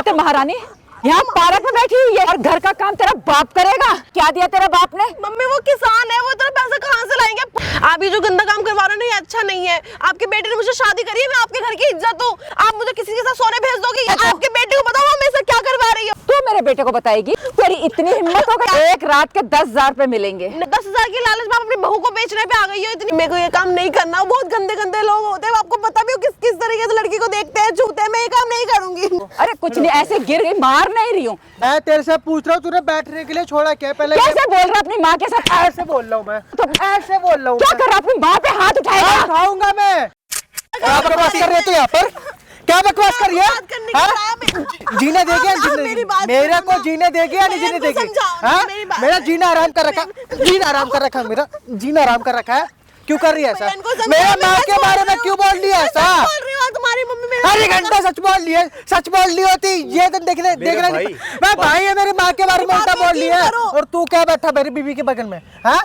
बात है महारानी, यहाँ पार्क में बैठी हुई है और घर का काम तेरा बाप करेगा। क्या दिया तेरा बाप ने? मम्मी वो किसान है, वो इतना पैसा कहाँ से लाएंगे? आप ये जो गंदा काम करवा रहे हो ना, ये अच्छा नहीं है। आपके बेटे ने मुझे शादी करी है, मैं आपके घर की इज्जत हूँ। आप मुझे किसी के साथ सोने भेज दोगे? आपके बेटे को बताओ मेरे साथ क्या करवा रही हो? तू मेरे बेटे को बताएगी? तेरी इतनी हिम्मत हो गई? एक रात के 10,000 रुपए मिलेंगे। 10,000 की लालच में आप अपनी बहू को बेचने पे आ गई हो। इतनी मेरे को ये काम नहीं करना। बहुत गंदे गंदे लोग होते हैं, आपको पता भी हो किस किस तरीके से लड़की को देखते हैं, छूते हैं। मैं ये काम नहीं करूंगी। अरे कुछ नहीं, ऐसे गिर गई, मार नहीं रही हूँ। मैं तेरे से पूछ रहा हूँ, तूने बैठने के लिए छोड़ा क्या? पहले कैसे बोल रहा अपनी माँ के साथ? ऐसे बोल रहा हूँ मैं, ऐसे बोल रहा हूँ। क्या कर रहा? अपनी माँ पे हाथ उठाएगा? उठाऊंगा मैं। क्या बकवास कर रहे थे यहाँ पर? क्या बकवास कर रही है? जीने देगी? मेरे को जीने देगी या नहीं जीने देगी? मेरा जीना आराम कर रखा, जीना आराम कर रखा, मेरा जीना आराम कर रखा है। क्यों कर रही है ऐसा? मेरे माँ के बारे में क्यों बोल रही है ऐसा? तुम्हारी मम्मी अरे घंटा सच बोल रही है, सच बोल रही होती ये तो देखना नहीं। मैं भाई है, मेरी माँ के बारे में उल्टा बोल रही है। और तू क्या बैठा मेरी बीवी के बगल में? हाँ,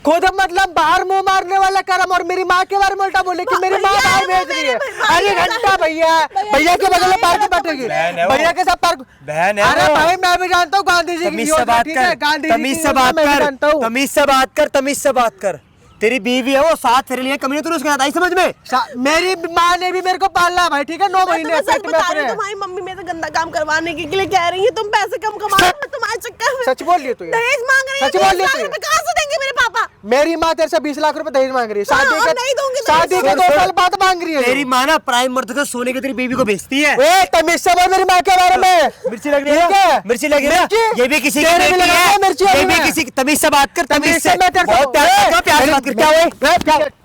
खुद मतलब बाहर मुंह मारने वाला करम और मेरी माँ के बारे में उल्टा बोले कि मेरी माँ बाहर भेज रही है। अरे घंटा भैया के बगल में पार्क बैठेगी, भैया के साथ पार्क बहन है। अरे भाई मैं भी जानता हूँ गांधी जी की योजना, ठीक है? गांधी जी तमीज से बात कर, तमीज से बात कर, तमीज से बात कर। तेरी बीवी है वो, 7 फेरे लिए कमी तूने उसके साथ आई समझ में? मेरी माँ ने भी मेरे को पाला भाई, ठीक है? 9 महीने पेट में अपने। तुम्हारी मम्मी मेरे से गंदा काम करवाने के लिए कह रही है। तुम पैसे कम कमा रहे हो तुम्हारे चक्कर में। सच बोल रही है तू? दहेज मांग रही है? सच बोल रही है? कहाँ से देंगे मेरे पापा? मेरी माँ तेरे से 20 लाख रुपए दहेज मांग रही है। शादी के 2 साल बाद मांग रही है। तेरी माँ ना प्राइम मर्द का सोने के तेरी बीवी को बेचती है। तमीज से बोल मेरी माँ के बारे में। मिर्ची लग रही है, मिर्ची लगी है। ये भी किसी की बेटी है, ये भी किसी की। तमीज से बात कर, तमीज से। बहुत प्यार से बात कर। क्या हुआ?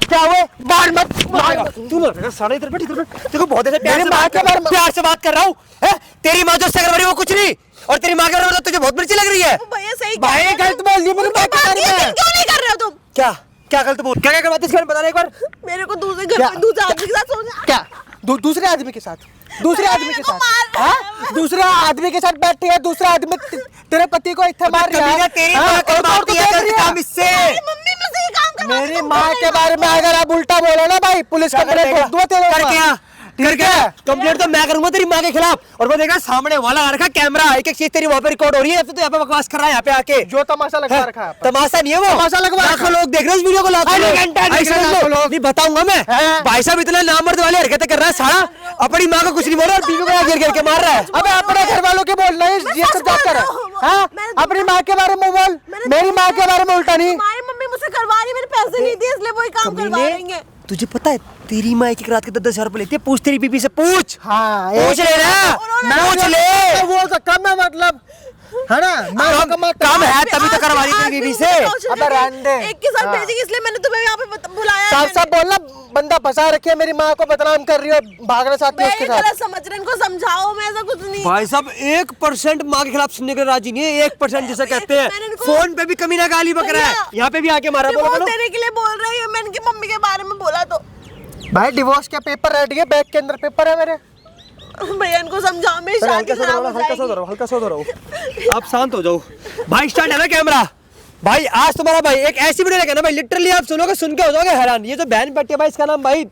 क्या हुआ? बाल मत तू मर साढ़े इधर बैठ, इधर बैठ। देखो बहुत ऐसे प्यार से बात कर रहा हूँ। तेरी माँ जो सगर वो कुछ नहीं, और तेरी माँ के बारे में तुझे बहुत मिर्ची लग रही है। भैया सही भाई गलत बोल दी मेरी माँ के बारे में। क्यों नहीं कर रहे हो तुम? क्या क्या गलत बोल? क्या करवाती है बता एक बार। मेरे को दूसरे घर पे दूसरे आदमी के साथ सोना। क्या दूसरे आदमी के साथ? दूसरे आदमी के साथ? हाँ, दूसरे आदमी के साथ बैठी है। दूसरा आदमी तेरे पति को इतना मार रहा है। तेरी माँ करवाती है काम इससे। मेरी माँ के बारे में अगर आप उल्टा बोले ना भाई, पुलिस कंप्लेंट कर दूंगा तेरे ऊपर। ठीक है, कंप्लेंट तो मैं करूंगा तेरी माँ के खिलाफ। और वो देखा सामने वाला आ रखा कैमरा, एक एक चीज तेरी वहाँ पे रिकॉर्ड हो रही है। तो यहाँ पे बकवास कर रहा है, यहाँ पे आके जो तमाशा लगवा रखा है। तमाशा नहीं है वो, तमाशा लगवा रखा। लोग देख रहे हैं इस वीडियो को। नहीं बताऊंगा मैं। भाई साहब इतना नामर्द वाली हरकतें कर रहा है साला, अपनी माँ को कुछ नहीं बोल रहा और बीवी को गिर गिर के मार रहा है। अबे अपने घर वालों के बोल रहे हैं, ये सब क्या कर रहा है? अपनी माँ के बारे में बोल, मेरी माँ के बारे में उल्टा नहीं। हमारी मम्मी मुझसे करवा रही है, मेरे पैसे नहीं दिए इसलिए वही काम करवा देंगे। तुझे पता है तेरी माँ एक रात के 10,000 रुपए लेती है? पूछ तेरी बीबी से, पूछ। हाँ, पूछ ले ना, पूछ ले। वो तो कम है मतलब, है ना? काम है तभी तो करवा रही थी बीबी से। अबे रहने दे। एक के साथ भेजेगी इसलिए मैंने तुम्हें यहाँ पे बुलाया। साफ साफ बोलना, बंदा फंसा रखी है, मेरी माँ को बदनाम कर रही है, भागना चाहती है उसके साथ। समझ रहे, इनको समझाओ, मैं ऐसा कुछ नहीं। भाई साहब 1% माँ के खिलाफ सुनने के राजी नहीं है, 1% जिसे कहते हैं। फोन पे भी कमी ना गाली बक रहा है, यहाँ पे भी आके मारा। बोलो तेरे के लिए बोल रही है, मैंने इनकी मम्मी के बारे में बोला तो। भाई डिवोर्स के पेपर रेडी है, बैग के अंदर पेपर है मेरे। भैया इनको समझाओ, मेरी शादी खराब हो जाएगी। हल्का सा रहो, आप शांत हो जाओ। भाई स्टार्ट है ना कैमरा। भाई आज तुम्हारा भाई एक ऐसी वीडियो लेकर ना भाई, लिटरली आप सुनोगे, सुन के हो जाओगे हैरान। ये जो बहन बैठी है भाई, इसका नाम भाई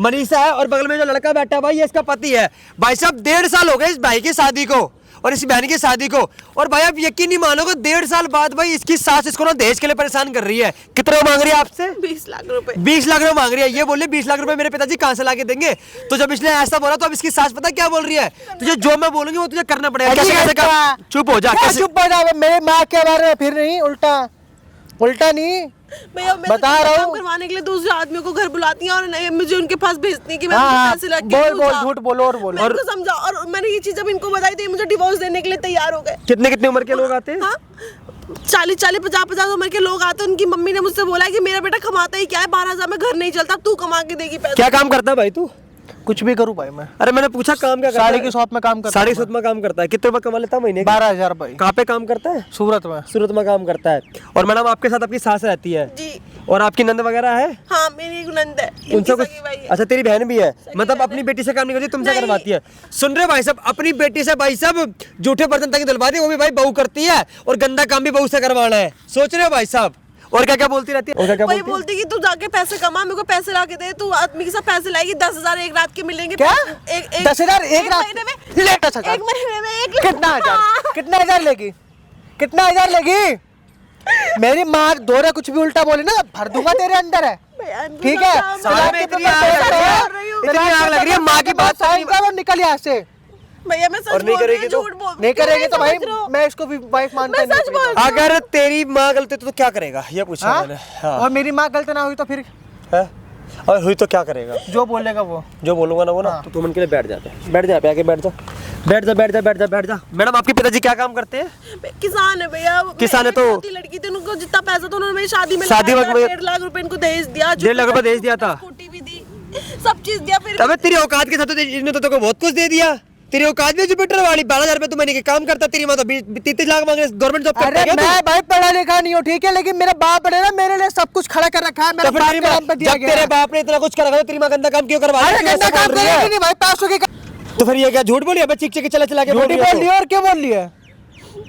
मनीषा है, और बगल में जो लड़का बैठा है भाई, ये इसका पति है। भाई साहब 1.5 साल हो गए इस भाई की शादी को और इस बहन की शादी को। और भाई आप यकीन नहीं मानोगे, 1.5 साल बाद भाई इसकी सास इसको ना दहेज के लिए परेशान कर रही है। कितना मांग रही है आपसे? 20 लाख रुपए। 20 लाख रुपए मांग रही है। ये बोले 20 लाख रुपए मेरे पिताजी कहाँ से लाके देंगे? तो जब इसने ऐसा बोला तो अब इसकी सास पता क्या बोल रही है? तुझे जो मैं बोलूंगी वो तुझे करना पड़ेगा। चुप हो जा, चुप हो जा। मेरे माँ के बारे में फिर नहीं, उल्टा नहीं बता रहा हूँ। करवाने के लिए दूसरे आदमियों को घर बुलाती हैं और नहीं मुझे उनके पास भेजती हैं कि मैं पैसे लग बोल झूठ बोलो और बोलो। और समझाओ, और मैंने ये चीज जब इनको बताई तो ये मुझे डिवोर्स देने के लिए तैयार हो गए। कितने उम्र के लोग आते हैं? 40, 50 उम्र के लोग आते हैं। उनकी मम्मी ने मुझसे बोला कि मेरा बेटा कमाता ही क्या है, 12,000 में घर नहीं चलता, तू कमा के देगी पैसे। क्या काम करता है भाई तू? कुछ भी करूँ भाई मैं। अरे मैंने पूछा काम क्या करता है? साड़ी की शॉप में काम करता है। साड़ी शॉप में काम करता है। कितने रुपए कमा लेता है महीने? 12,000 रुपए। कहाँ पे काम करता है? सूरत में। सूरत में काम करता है। और मैडम आपके साथ आपकी सास रहती है जी। और आपकी नंद वगैरह है? हाँ मेरी एक नंद है, उनसे कुछ? अच्छा तेरी बहन भी है, मतलब अपनी बेटी से काम नहीं करती, तुमसे करवाती है। सुन रहे भाई साहब, अपनी बेटी से भाई साहब झूठे बर्तन तक धुलवाती है, वो भी भाई बहू करती है, और गंदा काम भी बहू से करवाना है। सोच रहे हो भाई साहब? और क्या क्या बोलती रहती है? और क्या क्या वही बोलती है? बोलती कि तू जाके पैसे कमा, मेरे को पैसे ला के दे, तू आदमी के साथ पैसे लाएगी, 10,000 एक रात के मिलेंगे। क्या? एक 10,000 एक रात? महीने में, ले 10,000। एक महीने में 1 कितना हजार? कितना हजार लेगी? कितना हजार लेगी? मेरी माँ दोहरा कुछ भी उल्टा बोली ना भर दूंगा तेरे अंदर है, ठीक है? साल में इतनी आग लग रही है, इतनी आग लग रही है, माँ की बात साइन करो, निकल यहाँ से। भैया मैं सच और नहीं बोल रही करेगी हूँ, तो? झूठ बोल नहीं करेगी तो भाई समझ रहे हो? मैं इसको भी वाइफ मानता मैं सच बोल रही हूँ। अगर तेरी माँ गलत है तो क्या करेगा, ये पूछा हाँ? मैंने। हाँ। और मेरी माँ गलत ना हुई तो फिर है? और हुई तो क्या करेगा? जो बोलेगा वो। जो बोलूंगा ना वो ना, तो तुम उनके लिए बैठ जाते, बैठ जा पे आके, बैठ जा, बैठ जा, बैठ जा, बैठ जा, बैठ जा। मैडम आपके पिताजी क्या काम करते हैं? किसान है भैया। किसान है तो? लड़की थी, उनको जितना पैसा था उन्होंने मेरी शादी में शादी लगाया, वक्त 1.5 लाख रुपए इनको दहेज दिया, 1.5 लाख रुपए दहेज दिया था? स्कूटी भी दी, सब चीज दिया। फिर अबे तेरी औकात के साथ तो इसने तो तेरे को बहुत कुछ दे दिया। तेरी औकात भी जुपिटर वाली, 12,000 रुपए तू महीने के काम करता, तेरी माँ तो 30 लाख मांग रही, गवर्नमेंट जॉब करता अरे है क्या मैं तू? भाई पढ़ा लिखा नहीं हूँ, ठीक है, लेकिन मेरा बाप ने ना मेरे लिए सब कुछ खड़ा कर रखा है। मेरे तो फिर बाप तेरी के माँ, नाम पे दिया जब गया तेरे है। बाप ने इतना कुछ करा, तेरी माँ गंदा काम क्यों करवा रही है? अरे गंदा काम करेगी नहीं भाई, पैसों की तो फिर ये क्या झूठ बोली? अबे चिक चिक चला चला के झूठी बोल रही है और क्यों बोल रही है?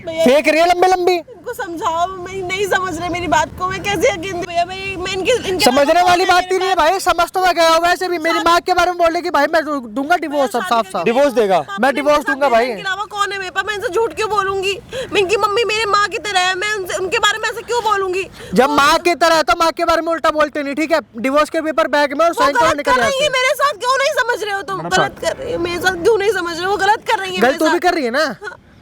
भैया फेंक रही है लंबी लंबी। इनको समझाओ, मैं नहीं समझ रहे मेरी बात को, मैं कैसे यकीन दूं? भैया मैं इनके समझने वाली बात ही नहीं है भाई, समझ तो मैं गया हूँ। वैसे भी मेरी माँ के बारे में बोले कि भाई मैं दूंगा डिवोर्स, सब साफ साफ डिवोर्स देगा? मैं डिवोर्स दूंगा भाई। इनके अलावा कौन है मेरे पास? मैं इनसे झूठ क्यों बोलूंगी? मैं इनकी मम्मी मेरे माँ की तरह है, मैं उनके बारे में ऐसे क्यों बोलूंगी? जब माँ की तरह है तो माँ के बारे में उल्टा बोलते नहीं, ठीक है? डिवोर्स के पेपर बैग में और वो साइन करो, गलत निकल कर यहाँ रही है से। मेरे साथ, क्यों नहीं समझ रहे हो तुम? गलत कर रही है मेरे साथ, क्यों नहीं समझ रहे हो? वो गलत कर रही है गलत तू भी कर रही है ना,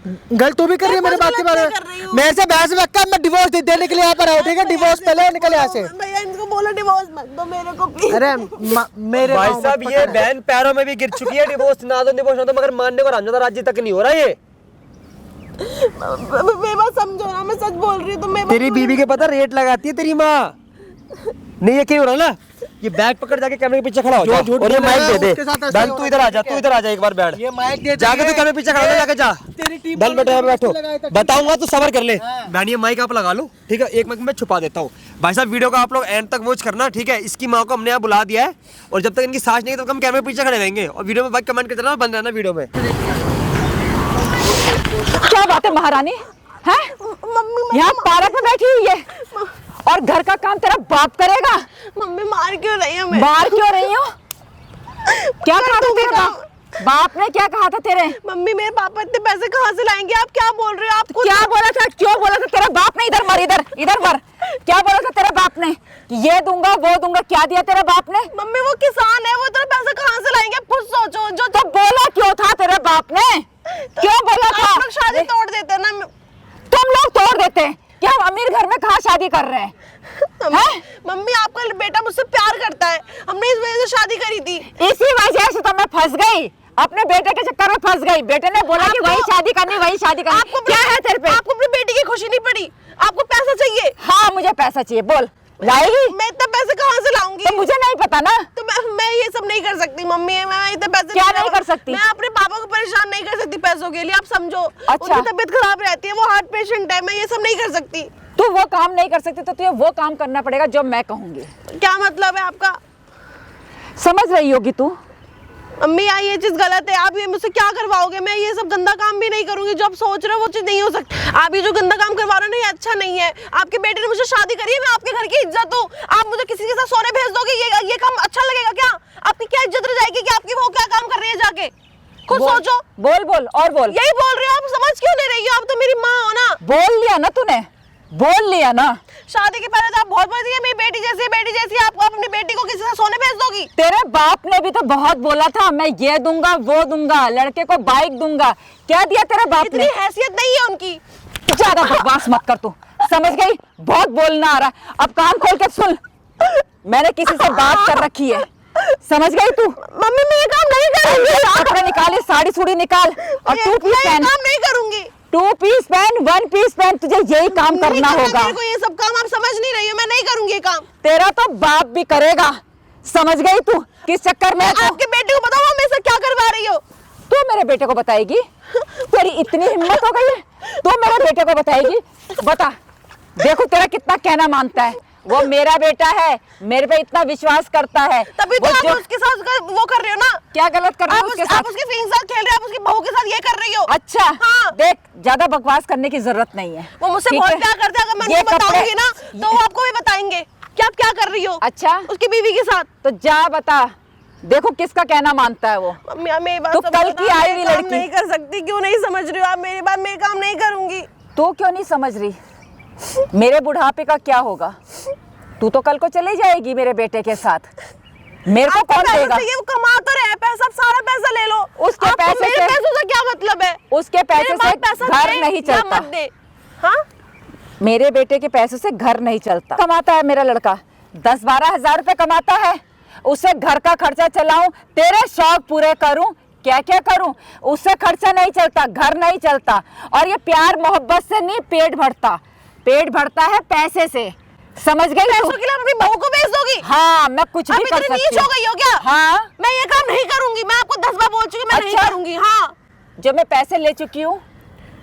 गलत तू भी कर रही है मेरे बात के बारे गलत कर रही में। हूँ। मेरे से बहस में मैं डिवोर्स देने के लिए यहाँ पर आया, ठीक है? डिवोर्स पहले निकल यहाँ से। भैया इनको बोलो डिवोर्स मत दो मेरे को प्लीज। अरे मेरे भाई पाँव साहब मत ये पकड़। बहन पैरों में भी गिर चुकी है, डिवोर्स ना दो डिवोर्स ना दो, मगर मानने को रामजादा राज्य तक नहीं हो रहा ये। मेरी बात समझो ना, मैं सच बोल रही हूँ, तो मैं तेरी बीवी के पता रेट लगाती है तेरी माँ। नहीं यकीन हो रहा ना? ये बैग पकड़ जाके कैमरे के पीछे खड़ा हो जा झूठ और ये बोल रहा माइक है, दे उसके साथ दे। ऐसा बहन ही तू इधर आ जा, तू इधर आ जा एक बार बैठ। ये माइक दे जाके तू कैमरे के पीछे खड़ा हो, जाके जा। तेरी टीम बल बेटे यहाँ पे बैठो, लगाया था। बताऊंगा तो सबर कर ले। बहन ये माइक आप लगा लो, ठीक है? एक मिनट में छुपा देता हूँ। भाई साहब वीडियो का आप लोग एंड तक वॉच करना, ठीक है? इसकी माँ को हमने यहाँ बुला दिया है और जब तक इनकी सांस नहीं तब हम कैमरे के पीछे खड़े रहेंगे और वीडियो में भाई कमेंट करते रहना, बंद रहना वीडियो में। क्या बात है महारानी है? मम्मी यहाँ पार्क में बैठी हुई है और घर का काम तेरा बाप करेगा। मम्मी मार क्यों रही है मैं? बाहर क्यों रही हो? क्या कहा था तेरे बाप ने? क्या कहा था तेरे? मम्मी मेरे पापा इतने पैसे कहाँ से लाएंगे? आप क्या बोल रहे हो? आप खुद क्या बोला था? क्यों बोला था तेरा बाप ने? इधर मर, इधर इधर मर। क्या बोला था तेरे बाप ने? ये दूंगा वो दूंगा, क्या दिया तेरे बाप ने? मम्मी वो किसान है, वो इतना पैसा कहाँ से लाएंगे? आप खुद सोचो। जो तो बोला क्यों था तेरे बाप ने? क्यों बोला था? आप लोग शादी तोड़ देते हैं ना। तुम लोग तोड़ देते हैं क्या? हम अमीर घर में कहाँ शादी कर रहे हैं? मम्मी आपका बेटा मुझसे प्यार करता है, हमने इस वजह से शादी करी थी। इसी वजह से तो मैं फंस गई, अपने बेटे के चक्कर में फंस गई। बेटे ने बोला कि वही शादी करनी, वही शादी करनी। क्या है तेरे पे? आपको अपनी बेटी की खुशी नहीं पड़ी? आपको पैसा चाहिए? हाँ मुझे पैसा चाहिए, बोल लाएगी? मैं इतना पैसे कहाँ से लाऊंगी? तो मुझे नहीं पता ना। तो मैं ये सब नहीं कर सकती मम्मी, मैं इतने पैसे क्या नहीं कर सकती? मैं अपने पापा को परेशान नहीं कर सकती पैसों के लिए, आप समझो। अच्छा। उनकी तबीयत खराब रहती है, वो हार्ट पेशेंट है, मैं ये सब नहीं कर सकती। तू वो काम नहीं कर सकती तो तुझे वो काम करना पड़ेगा जो मैं कहूंगी। क्या मतलब है आपका? समझ रही होगी तू? मम्मी यार ये चीज गलत है, आप ये मुझसे क्या करवाओगे? मैं ये सब गंदा काम भी नहीं करूंगी, जो आप सोच रहे हो वो चीज नहीं हो सकती। आप ये जो गंदा काम करवा रहे हो ना, ये अच्छा नहीं है। आपके बेटे ने मुझसे शादी करी है, मैं आपके घर की इज्जत हूँ, आप मुझे किसी के साथ सोने भेज दोगे, ये काम अच्छा लगेगा क्या? आपकी क्या इज्जत रह जाएगी कि आपकी वो क्या काम कर रही है जाके? खुद सोचो। बोल बोल और बोल। यही बोल रही हो, आप समझ क्यों नहीं रही हो? आप तो मेरी माँ हो ना। बोल लिया ना तूने, बोल लिया ना। शादी के पहले तो आप बहुत बोलती है मेरी बेटी जैसी, आप अपनी बेटी को किसी से सोने भेज दोगी? तेरे बाप ने भी तो बहुत बोला था, मैं ये दूंगा वो दूंगा, लड़के को बाइक दूंगा। क्या दिया तेरे बाप इतनी ने? हैसियत नहीं है उनकी। ज्यादा बकवास मत कर तू, समझ गई? बहुत बोलना आ रहा है, अब कान खोल के सुन। मैंने किसी से बात कर रखी है, समझ गई तू? मम्मी मैं ये काम नहीं करूंगी। कपड़े निकाले, साड़ी सूड़ी निकाल और टू पीस मैं ये पहन। काम नहीं करूंगी। 2 पीस पहन, 1 पीस पहन, तुझे यही काम करना नहीं करना होगा। मेरे को ये सब काम, आप समझ नहीं रही हो, मैं नहीं करूंगी ये काम। तेरा तो बाप भी करेगा, समझ गई तू? किस चक्कर में? आपके बेटे को बताओ मेरे से क्या करवा रही हो? तू मेरे बेटे को बताएगी? तेरी इतनी हिम्मत हो गई है, तू मेरे बेटे को बताएगी? बता, देखो तेरा कितना कहना मानता है। वो मेरा बेटा है, मेरे पे इतना विश्वास करता है। तभी तो वो आप जो- उसके साथ वो कर रहे हो ना। क्या गलत कर रहे हो उसके आप साथ? उसकी फीलिंग साथ खेल रहे हो, आप उसकी बहू के साथ ये कर रही हो। अच्छा हाँ। देख, ज्यादा बकवास करने की जरूरत नहीं है। वो मुझसे ठीक बहुत है? प्यार करते हैं, अगर मैं ये उनको कपड़े- बताऊंगी ना तो वो आपको भी बताएंगे कि आप क्या कर रही हो। अच्छा, उसकी बीवी के साथ। तो जा बता, देखो किसका कहना मानता है वो। मम्मी आप मेरी बात तो समझो कल ना, की आई मैं हुई काम लड़की। नहीं कर सकती, क्यों नहीं समझ रही हो आप मेरी बात? मैं काम नहीं करूंगी। तू क्यों नहीं समझ रही? मेरे बुढ़ापे का क्या होगा? तू तो कल को चली जाएगी मेरे बेटे के साथ, मेरे को आपको कौन पैसे देगा? चाहिए, वो कमा तो रहे हैं पैसा, सारा पैसा ले लो। उसके आपको पैसे मेरे से- पैसों से क्या मतलब है? उसके पैसे मेरे से पास पैसा घर दे नहीं या चलता। मत दे। हाँ, मेरे बेटे के पैसों से घर नहीं चलता। कमाता है मेरा लड़का, 10-12 हजार रुपए कमाता है, उससे घर का खर्चा चलाऊं, तेरे शौक पूरे करूं, क्या क्या करूं, उससे खर्चा नहीं चलता, घर नहीं चलता। और ये प्यार मोहब्बत से नहीं, पेट भरता। पेट भरता है पैसे से, समझ गई तू? पैसों के लिए आप अपनी बहू को बेच दोगी? हाँ, मैं कुछ आप भी कर इतनी सकती नीच हो हूँ। गई हो क्या? हाँ, मैं ये काम नहीं करूंगी, मैं आपको 10 बार बोल चुकी, मैं नहीं अच्छा। करूंगी। हाँ, जो मैं पैसे ले चुकी हूँ,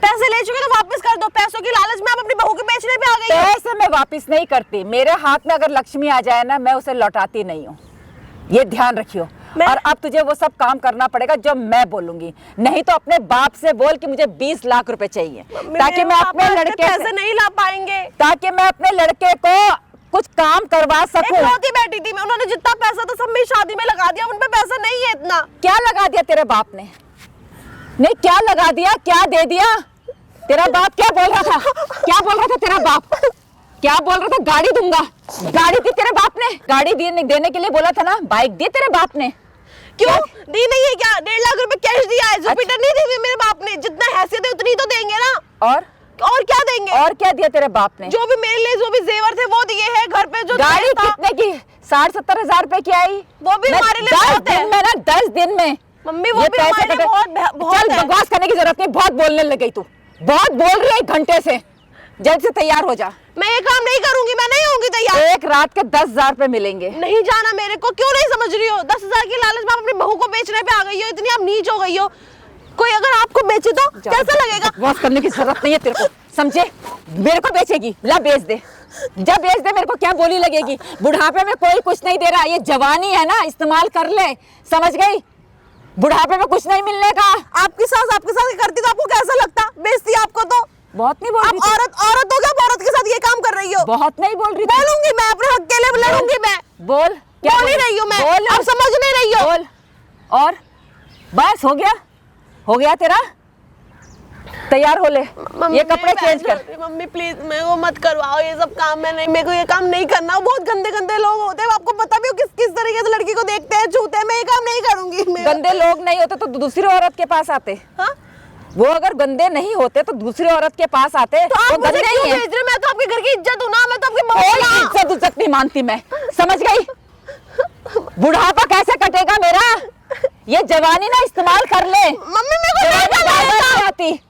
पैसे ले चुके तो वापस कर दो। पैसों की लालच में आप अपनी बहू के बेचने पे आ गई हो। पैसे मैं वापस नहीं करती। मेरे हाथ में अगर लक्ष्मी आ जाए ना, मैं उसे लौटाती नहीं हूँ, ये ध्यान रखियो। और अब तुझे वो सब काम करना पड़ेगा जो मैं बोलूंगी, नहीं तो अपने बाप से बोल कि मुझे 20 लाख रुपए चाहिए, ताकि मैं अपने लड़के पैसे से, नहीं ला पाएंगे। ताकि मैं अपने लड़के को कुछ काम करवा सकूं। इकलौती बेटी थी मैं, उन्होंने जितना पैसा था सब मेरी शादी में लगा दिया, उन पे पैसा नहीं है इतना। क्या लगा दिया तेरे बाप ने? नहीं, क्या लगा दिया, क्या दे दिया? तेरा बाप क्या बोल रहा था? क्या बोल रहा था तेरा बाप? क्या बोल रहा था? गाड़ी दूंगा। गाड़ी दी तेरे बाप ने? गाड़ी देने के लिए बोला था ना, बाइक दी तेरे बाप ने? क्यों दी नहीं है क्या? 1.5 लाख रुपए कैश दिया है, जुपिटर नहीं दी हुई मेरे बाप ने। जितना हैसियत है उतनी तो देंगे ना। और क्या देंगे? और क्या दिया तेरे बाप ने? जो भी मेरे लिए जो भी जेवर थे वो दिए हैं, घर पे जो गाड़ी दहेज था, कितने की? 60-70 हजार रुपए की आई। वो भी हमारे लिए बहुत है। 10 दिन में मम्मी वो ये भी पैसे हमारे लिए कटे। बहुत चल, है। बकवास करने की जरूरत नहीं, बहुत बोलने लग गई तू, बहुत बोल रही है। 1 घंटे से जल्द से तैयार हो जा। मैं ये काम नहीं करूंगी, मैं नहीं होंगी तैयार। एक रात के 10,000 रुपए मिलेंगे। नहीं जाना मेरे को, क्यों नहीं समझ रही हो? 10,000 की लालच में आप अपनी बहू को बेचने पे आ गई हो, इतनी आप नीच हो गई हो। कोई अगर आपको बेचे तो कैसा लगेगा? बकवास करने की जरूरत नहीं है तेरे को, समझे? मेरे को बेचेगी, ला बेच दे, जब बेच दे, मेरे को क्या बोली लगेगी? बुढ़ापे में कोई कुछ नहीं दे रहा, ये जवानी है ना, इस्तेमाल कर ले, समझ गई? बुढ़ापे में कुछ नहीं मिलने का। आपकी सास आपके साथ करती तो आपको कैसा लगता? बेचती आपको तो। बहुत नहीं बोल आप रही थी। औरत हो क्या? आप औरत के साथ ये काम कर रही हो? बहुत नहीं बोल रही थी। बोलूंगी मैं, अपने हक के लिए लड़ूंगी मैं। बोल, क्या बोल ही रही हूँ मैं, बोल, आप समझ नहीं रही हो। बोल। और बस हो गया तेरा? तैयार हो ले, ये कपड़े चेंज कर। मम्मी प्लीज मेरे को मत करवाओ ये सब काम। मैं नहीं, मेरे को ये काम नहीं करना। बहुत गंदे गंदे लोग होते हैं, आपको पता भी हो किस किस तरीके से लड़की को देखते हैं, छूते हैं। मैं ये काम नहीं करूंगी। गंदे लोग नहीं होते तो दूसरी औरत के पास आते। हाँ? वो अगर गंदे नहीं होते तो दूसरी औरत के पास आते। तो आप वो मुझे गंदे क्यों ही हैं। भेज रहे हो? मैं तो आपके घर की इज्जत हूँ ना, मैं तो आपकी कोई बहू हूँ। इज्जत नहीं मानती मैं, समझ गई? बुढ़ापा कैसे कटेगा मेरा? ये जवानी ना इस्तेमाल कर ले। मम्मी मेरे को नहीं जवानी करना ज्यादा है। नहीं आती।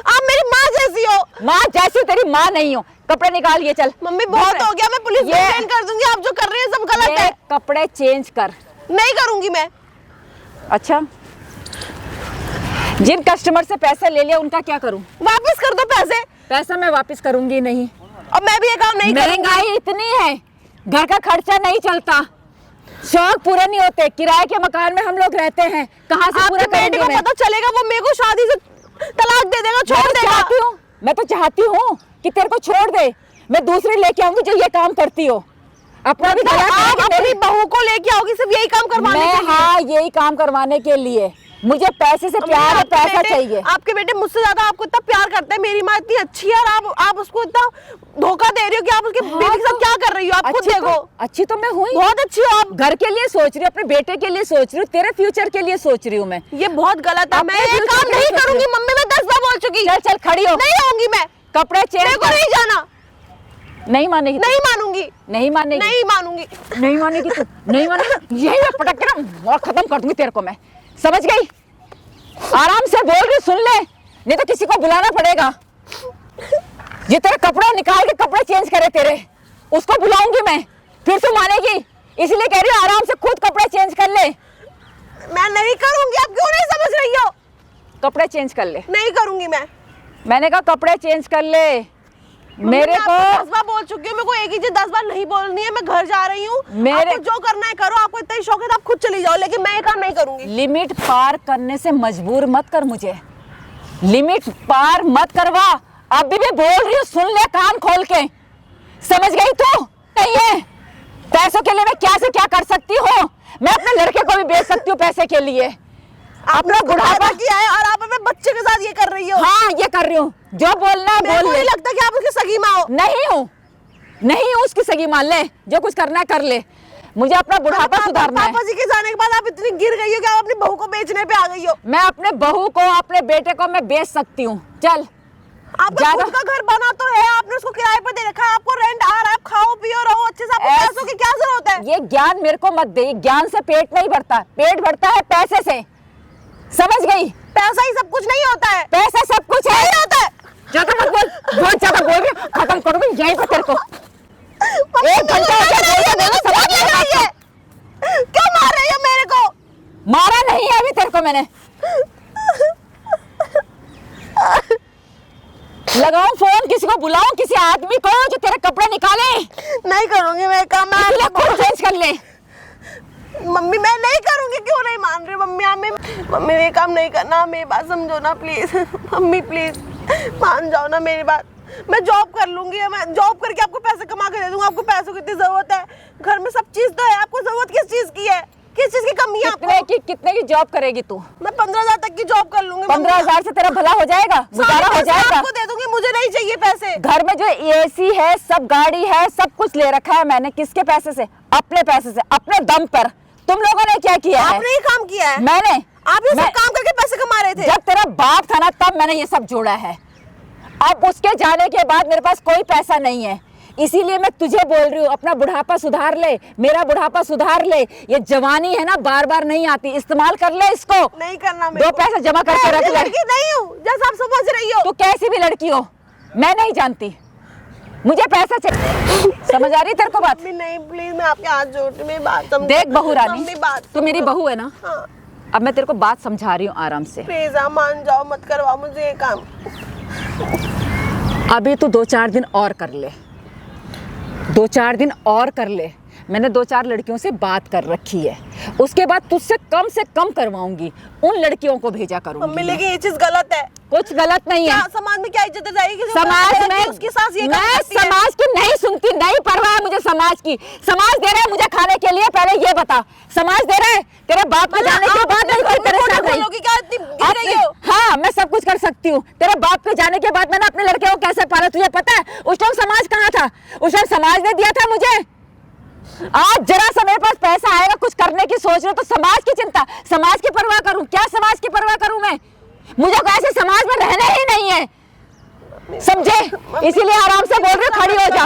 आप मेरी माँ जैसी हो। माँ जैसी तेरी माँ नहीं हो। कपड़े निकाल, ये चल। मम्मी बहुत हो गया, मैं पुलिस ये- कंप्लेंट कर दूंगी। आप जो कर रही हैं सब गलत ये है। कपड़े चेंज कर। नहीं करूंगी मैं। अच्छा, जिन कस्टमर से पैसे ले लिया उनका क्या करूं? वापस कर दो पैसे। पैसा मैं वापस करूंगी नहीं। अब मैं भी ये काम नहीं करूंगी। महंगाई इतनी है, घर का खर्चा नहीं चलता, शौक पूरे नहीं होते, किराए के मकान में हम लोग रहते हैं, कहाँ से पूरा आपके बेटे करेंगे? को मैं पता चलेगा, वो मेरे को शादी से तलाक दे देगा, छोड़ देगा। मैं तो चाहती हूँ कि तेरे को छोड़ दे, मैं दूसरी लेके आऊंगी जो ये काम करती हो। अपना भी गला आप करेगी अपनी मेरी। बहू को लेके आओगी सिर्फ यही काम करवाने मैं, के लिए। हाँ, यही काम करवाने के लिए। मुझे पैसे से प्यार है, आपके पैसा बेटे- चाहिए। आपके बेटे मुझसे ज्यादा आपको इतना प्यार करते हैं। मेरी माँ इतनी अच्छी है और आप उसको इतना धोखा दे रही हो कि आप उसके हाँ, बेटे के साथ क्या कर रही हो? आप खुद देखो। अच्छी तो मैं हुई, बहुत अच्छी हो आप। घर के लिए सोच रही हूँ, अपने बेटे के लिए सोच रही हूँ, तेरे फ्यूचर के लिए सोच रही हूँ मैं। ये बहुत गलत है। अपने मैं ये फ्यूचर काम के लिए नहीं सोच करूंगी रही हूँ। मम्मी, मैं 10 बार बोल चुकी। चल चल, खड़ी हो, नहीं होंगी मैं। कपड़े चेंज मेरे को कर। नहीं जाना। नहीं मानेगी, नहीं मानूंगी। नहीं मानेगी, नहीं मानूंगी। नहीं मानेगी तू, नहीं मानेगी। यही मैं पटक के ना और खत्म कर दूंगी तेरे को मैं, समझ गई? आराम से बोल रही, सुन ले, नहीं तो किसी को बुलाना पड़ेगा। ये तेरे कपड़े निकाल के कपड़े चेंज करे तेरे, उसको बुलाऊंगी मैं, फिर तू मानेगी। इसलिए कह रही हूँ आराम से खुद कपड़े चेंज कर ले। मैं नहीं करूंगी। आप क्यों नहीं समझ रही हो? कपड़े चेंज कर ले, नहीं करूंगी मैं। मैंने कहा कपड़े चेंज कर ले। मेरे मैं को आपको 10 बार बोल चुकी हूँ, मेरे को एक ही चीज 10 बार नहीं बोलनी है। मैं घर जा रही हूँ, आपको जो करना है करो, आपको इतना ही शौक है तो आप खुद चली जाओ, लेकिन मैं ये काम नहीं करूंगी। लिमिट पार करने से मजबूर मत कर मुझे, लिमिट पार मत करवा। अभी भी बोल रही हूँ, सुन ले कान खोल के, समझ गई तू? नहीं है पैसों के लिए मैं क्या से क्या कर सकती हूँ, मैं अपने लड़के को भी बेच सकती हूँ पैसे के लिए। अपना बुढ़ापा किया है और आप अपने बच्चे के साथ ये कर रही हो। हाँ ये कर रही हूँ, जो बोलना है मेरे को बोल ले। नहीं लगता कि आप उसकी सगी माँ हो। नहीं हूँ, नहीं हूँ उसकी सगी, मान ले, जो कुछ करना है कर ले, मुझे अपना बुढ़ापा सुधारना है। पापा जी के जाने के बाद आप इतनी गिर गई हो कि आप अपनी बहू को बेचने पे आ गई हो। मैं अपने बहू को, अपने बेटे को मैं बेच सकती हूँ। चल आपका ज्यादा- खुद का घर बना तो है, आपने उसको किराए पर दे रखा है, आपको रेंट आ रहा है, आप खाओ पियो रहो अच्छे से, आपको पैसों की क्या जरूरत है? ये ज्ञान मेरे को मत दे, ज्ञान से पेट नहीं भरता, पेट भरता है पैसे से, समझ गई? पैसा ही सब कुछ नहीं होता है। पैसा सब कुछ है। नहीं होता है। ज्यादा मत बोल, बहुत ज्यादा बोल रही है, खत्म करूंगी यहीं पे तेरे को। एक घंटा हो गया बोल रही है, समझ नहीं आ रही है। क्यों मार रही हो मेरे को? मारा नहीं है अभी तेरे को मैंने। लगाऊं फोन, किसी को बुलाऊं, किसी आदमी को जो तेरे कपड़े निकाले। नहीं करूंगी मैं काम, मैं इसलिए खुद चेंज कर ले। मम्मी मैं नहीं करूंगी। क्यों नहीं मान रही मम्मी? मम्मी ये काम नहीं करना, मेरी बात समझो ना प्लीज। मम्मी प्लीज मान जाओ ना मेरी बात। मैं जॉब कर लूंगी, मैं जॉब करके आपको पैसे कमा के दे दूंगा। आपको पैसों की इतनी जरूरत है, घर में सब चीज तो है, आपको जरूरत किस चीज की है? किस चीज की कमी है आपको? कितने की जॉब करेगी तू? मैं 15,000 तक की जॉब कर लूंगी। 15,000 से तेरा भला हो जाएगा, गुजारा हो जाएगा। आपको दे दूंगी, मुझे नहीं चाहिए पैसे। घर में जो एसी है, सब गाड़ी है, सब कुछ ले रखा है मैंने, किसके पैसे से? अपने पैसे से, अपने दम पर। तुम लोगों ने क्या किया है? आपने ही काम किया है। मैंने। आप ये सब काम करके पैसे कमा रहे थे। जब तेरा बाप था ना तब मैंने ये सब जोड़ा है। अब उसके जाने के बाद मेरे पास कोई पैसा नहीं है, इसीलिए मैं तुझे बोल रही हूँ अपना बुढ़ापा सुधार ले, मेरा बुढ़ापा सुधार ले। ये जवानी है ना बार बार नहीं आती, इस्तेमाल कर ले इसको। नहीं करना, दो पैसे जमा करके रख ले। लड़की नहीं हूँ जैसा आप समझ रही हो। तू कैसी भी लड़की हो मैं नहीं जानती, मुझे पैसा चाहिए। समझ आ रही तेरे को बात? मम्मी नहीं प्लीज, मैं आपके हाथ जोड़ती हूँ, मेरी बात समझो। देख बहू रानी, मम्मी बात तू मेरी बहू है ना? हाँ अब मैं तेरे को बात समझा रही हूँ आराम से। प्लीज आप मान जाओ, मत करवाओ मुझे ये काम। अभी तू 2-4 दिन और कर ले, 2-4 दिन और कर ले। मैंने 2-4 लड़कियों से बात कर रखी है, उसके बाद तुझसे कम से कम करवाऊंगी, उन लड़कियों को भेजा करूंगी। मम्मी लेकिन ये चीज गलत है। कुछ गलत नहीं है। समाज में क्या इज्जत जाएगी? समाज में उसकी सास ये मैं समाज की नहीं सुनती, नहीं परवाह है मुझे समाज की। समाज दे रहा है मुझे खाने के लिए, पहले ये बता, समाज दे रहा है? तेरे बाप के जाने के बाद नहीं कोई तेरे साथ रही। हाँ मैं सब कुछ कर सकती हूँ। तेरे बाप के जाने के बाद मैंने अपने लड़के को कैसे पाला तुझे पता है? उस टाइम समाज कहाँ था? उस टाइम समाज ने दिया था मुझे। आज जरा सा मेरे पास पैसा आएगा, कुछ करने की सोच रहे हो तो समाज की चिंता, समाज की परवाह करूं? क्या समाज की परवाह करूं मैं? मुझे ऐसे समाज में रहना ही नहीं है, समझे? इसीलिए आराम से बोल रही हूँ, खड़ी हो जा।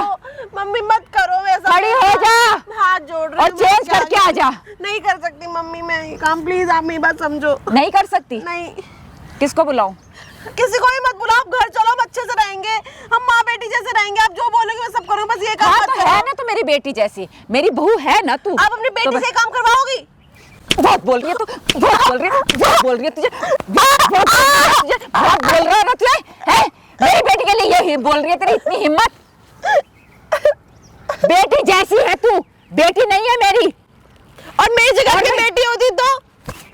मम्मी मत करो ऐसा, खड़ी हो जा, हाथ जोड़ रही और चेंज करके आ जा। नहीं कर सकती मम्मी मैं ये काम, प्लीज आप मेरी बात समझो। नहीं कर सकती? नहीं, किसको बुलाऊं? किसी को भी मत बुलाओ, आप घर चलो, हम अच्छे से रहेंगे, हम माँ बेटी जैसे रहेंगे। आप जो बोलोगे मैं सब करूंगी, बस ये काम हाँ मत तो करो। है ना, तो मेरी बेटी जैसी, मेरी बहू है ना तू। आप अपनी बेटी से काम करवाओगी? बहुत बोल रही है तू, बहुत बोल रही है, बहुत बोल रही है तुझे, बहुत बोल रहा है ना तुझे, है? मेरी बेटी के लिए ये बोल रही है, तेरी इतनी हिम्मत? बेटी जैसी है तू, बेटी नहीं है मेरी। और मेरी जगह की बेटी होती तो?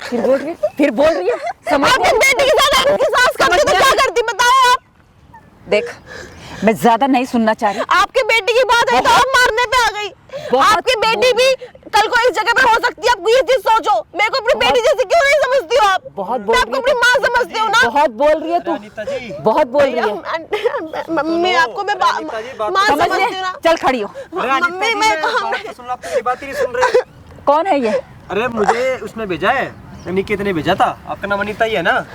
फिर बोल रही है, फिर बोल रही है। समझ आपकी बेटी के साथ आपकी सास करती तो क्या करती बताओ आप? देख मैं ज्यादा नहीं सुनना चाह रही। आपकी बेटी की बात है तो आप मारने पे आ गई। आपकी बेटी भी कल को इस जगह पे हो सकती है, आप ये चीज सोचो। मेरे को अपनी बेटी जैसी क्यों नहीं समझती हो आप? बहुत बोल आपको अपनी माँ समझती हो ना? बहुत बोल रही है तू, बहुत बोल रही है। मम्मी आपको मैं माँ समझ समझती ले, हूँ ना? चल खड़ी हो। मम्मी मैं सुन आप मेरी बात ही नहीं सुन रहे। कौन है ये? अरे मुझे उसने भेजा है, निकित ने भेजा था। आपका नाम अनीता ही है ना?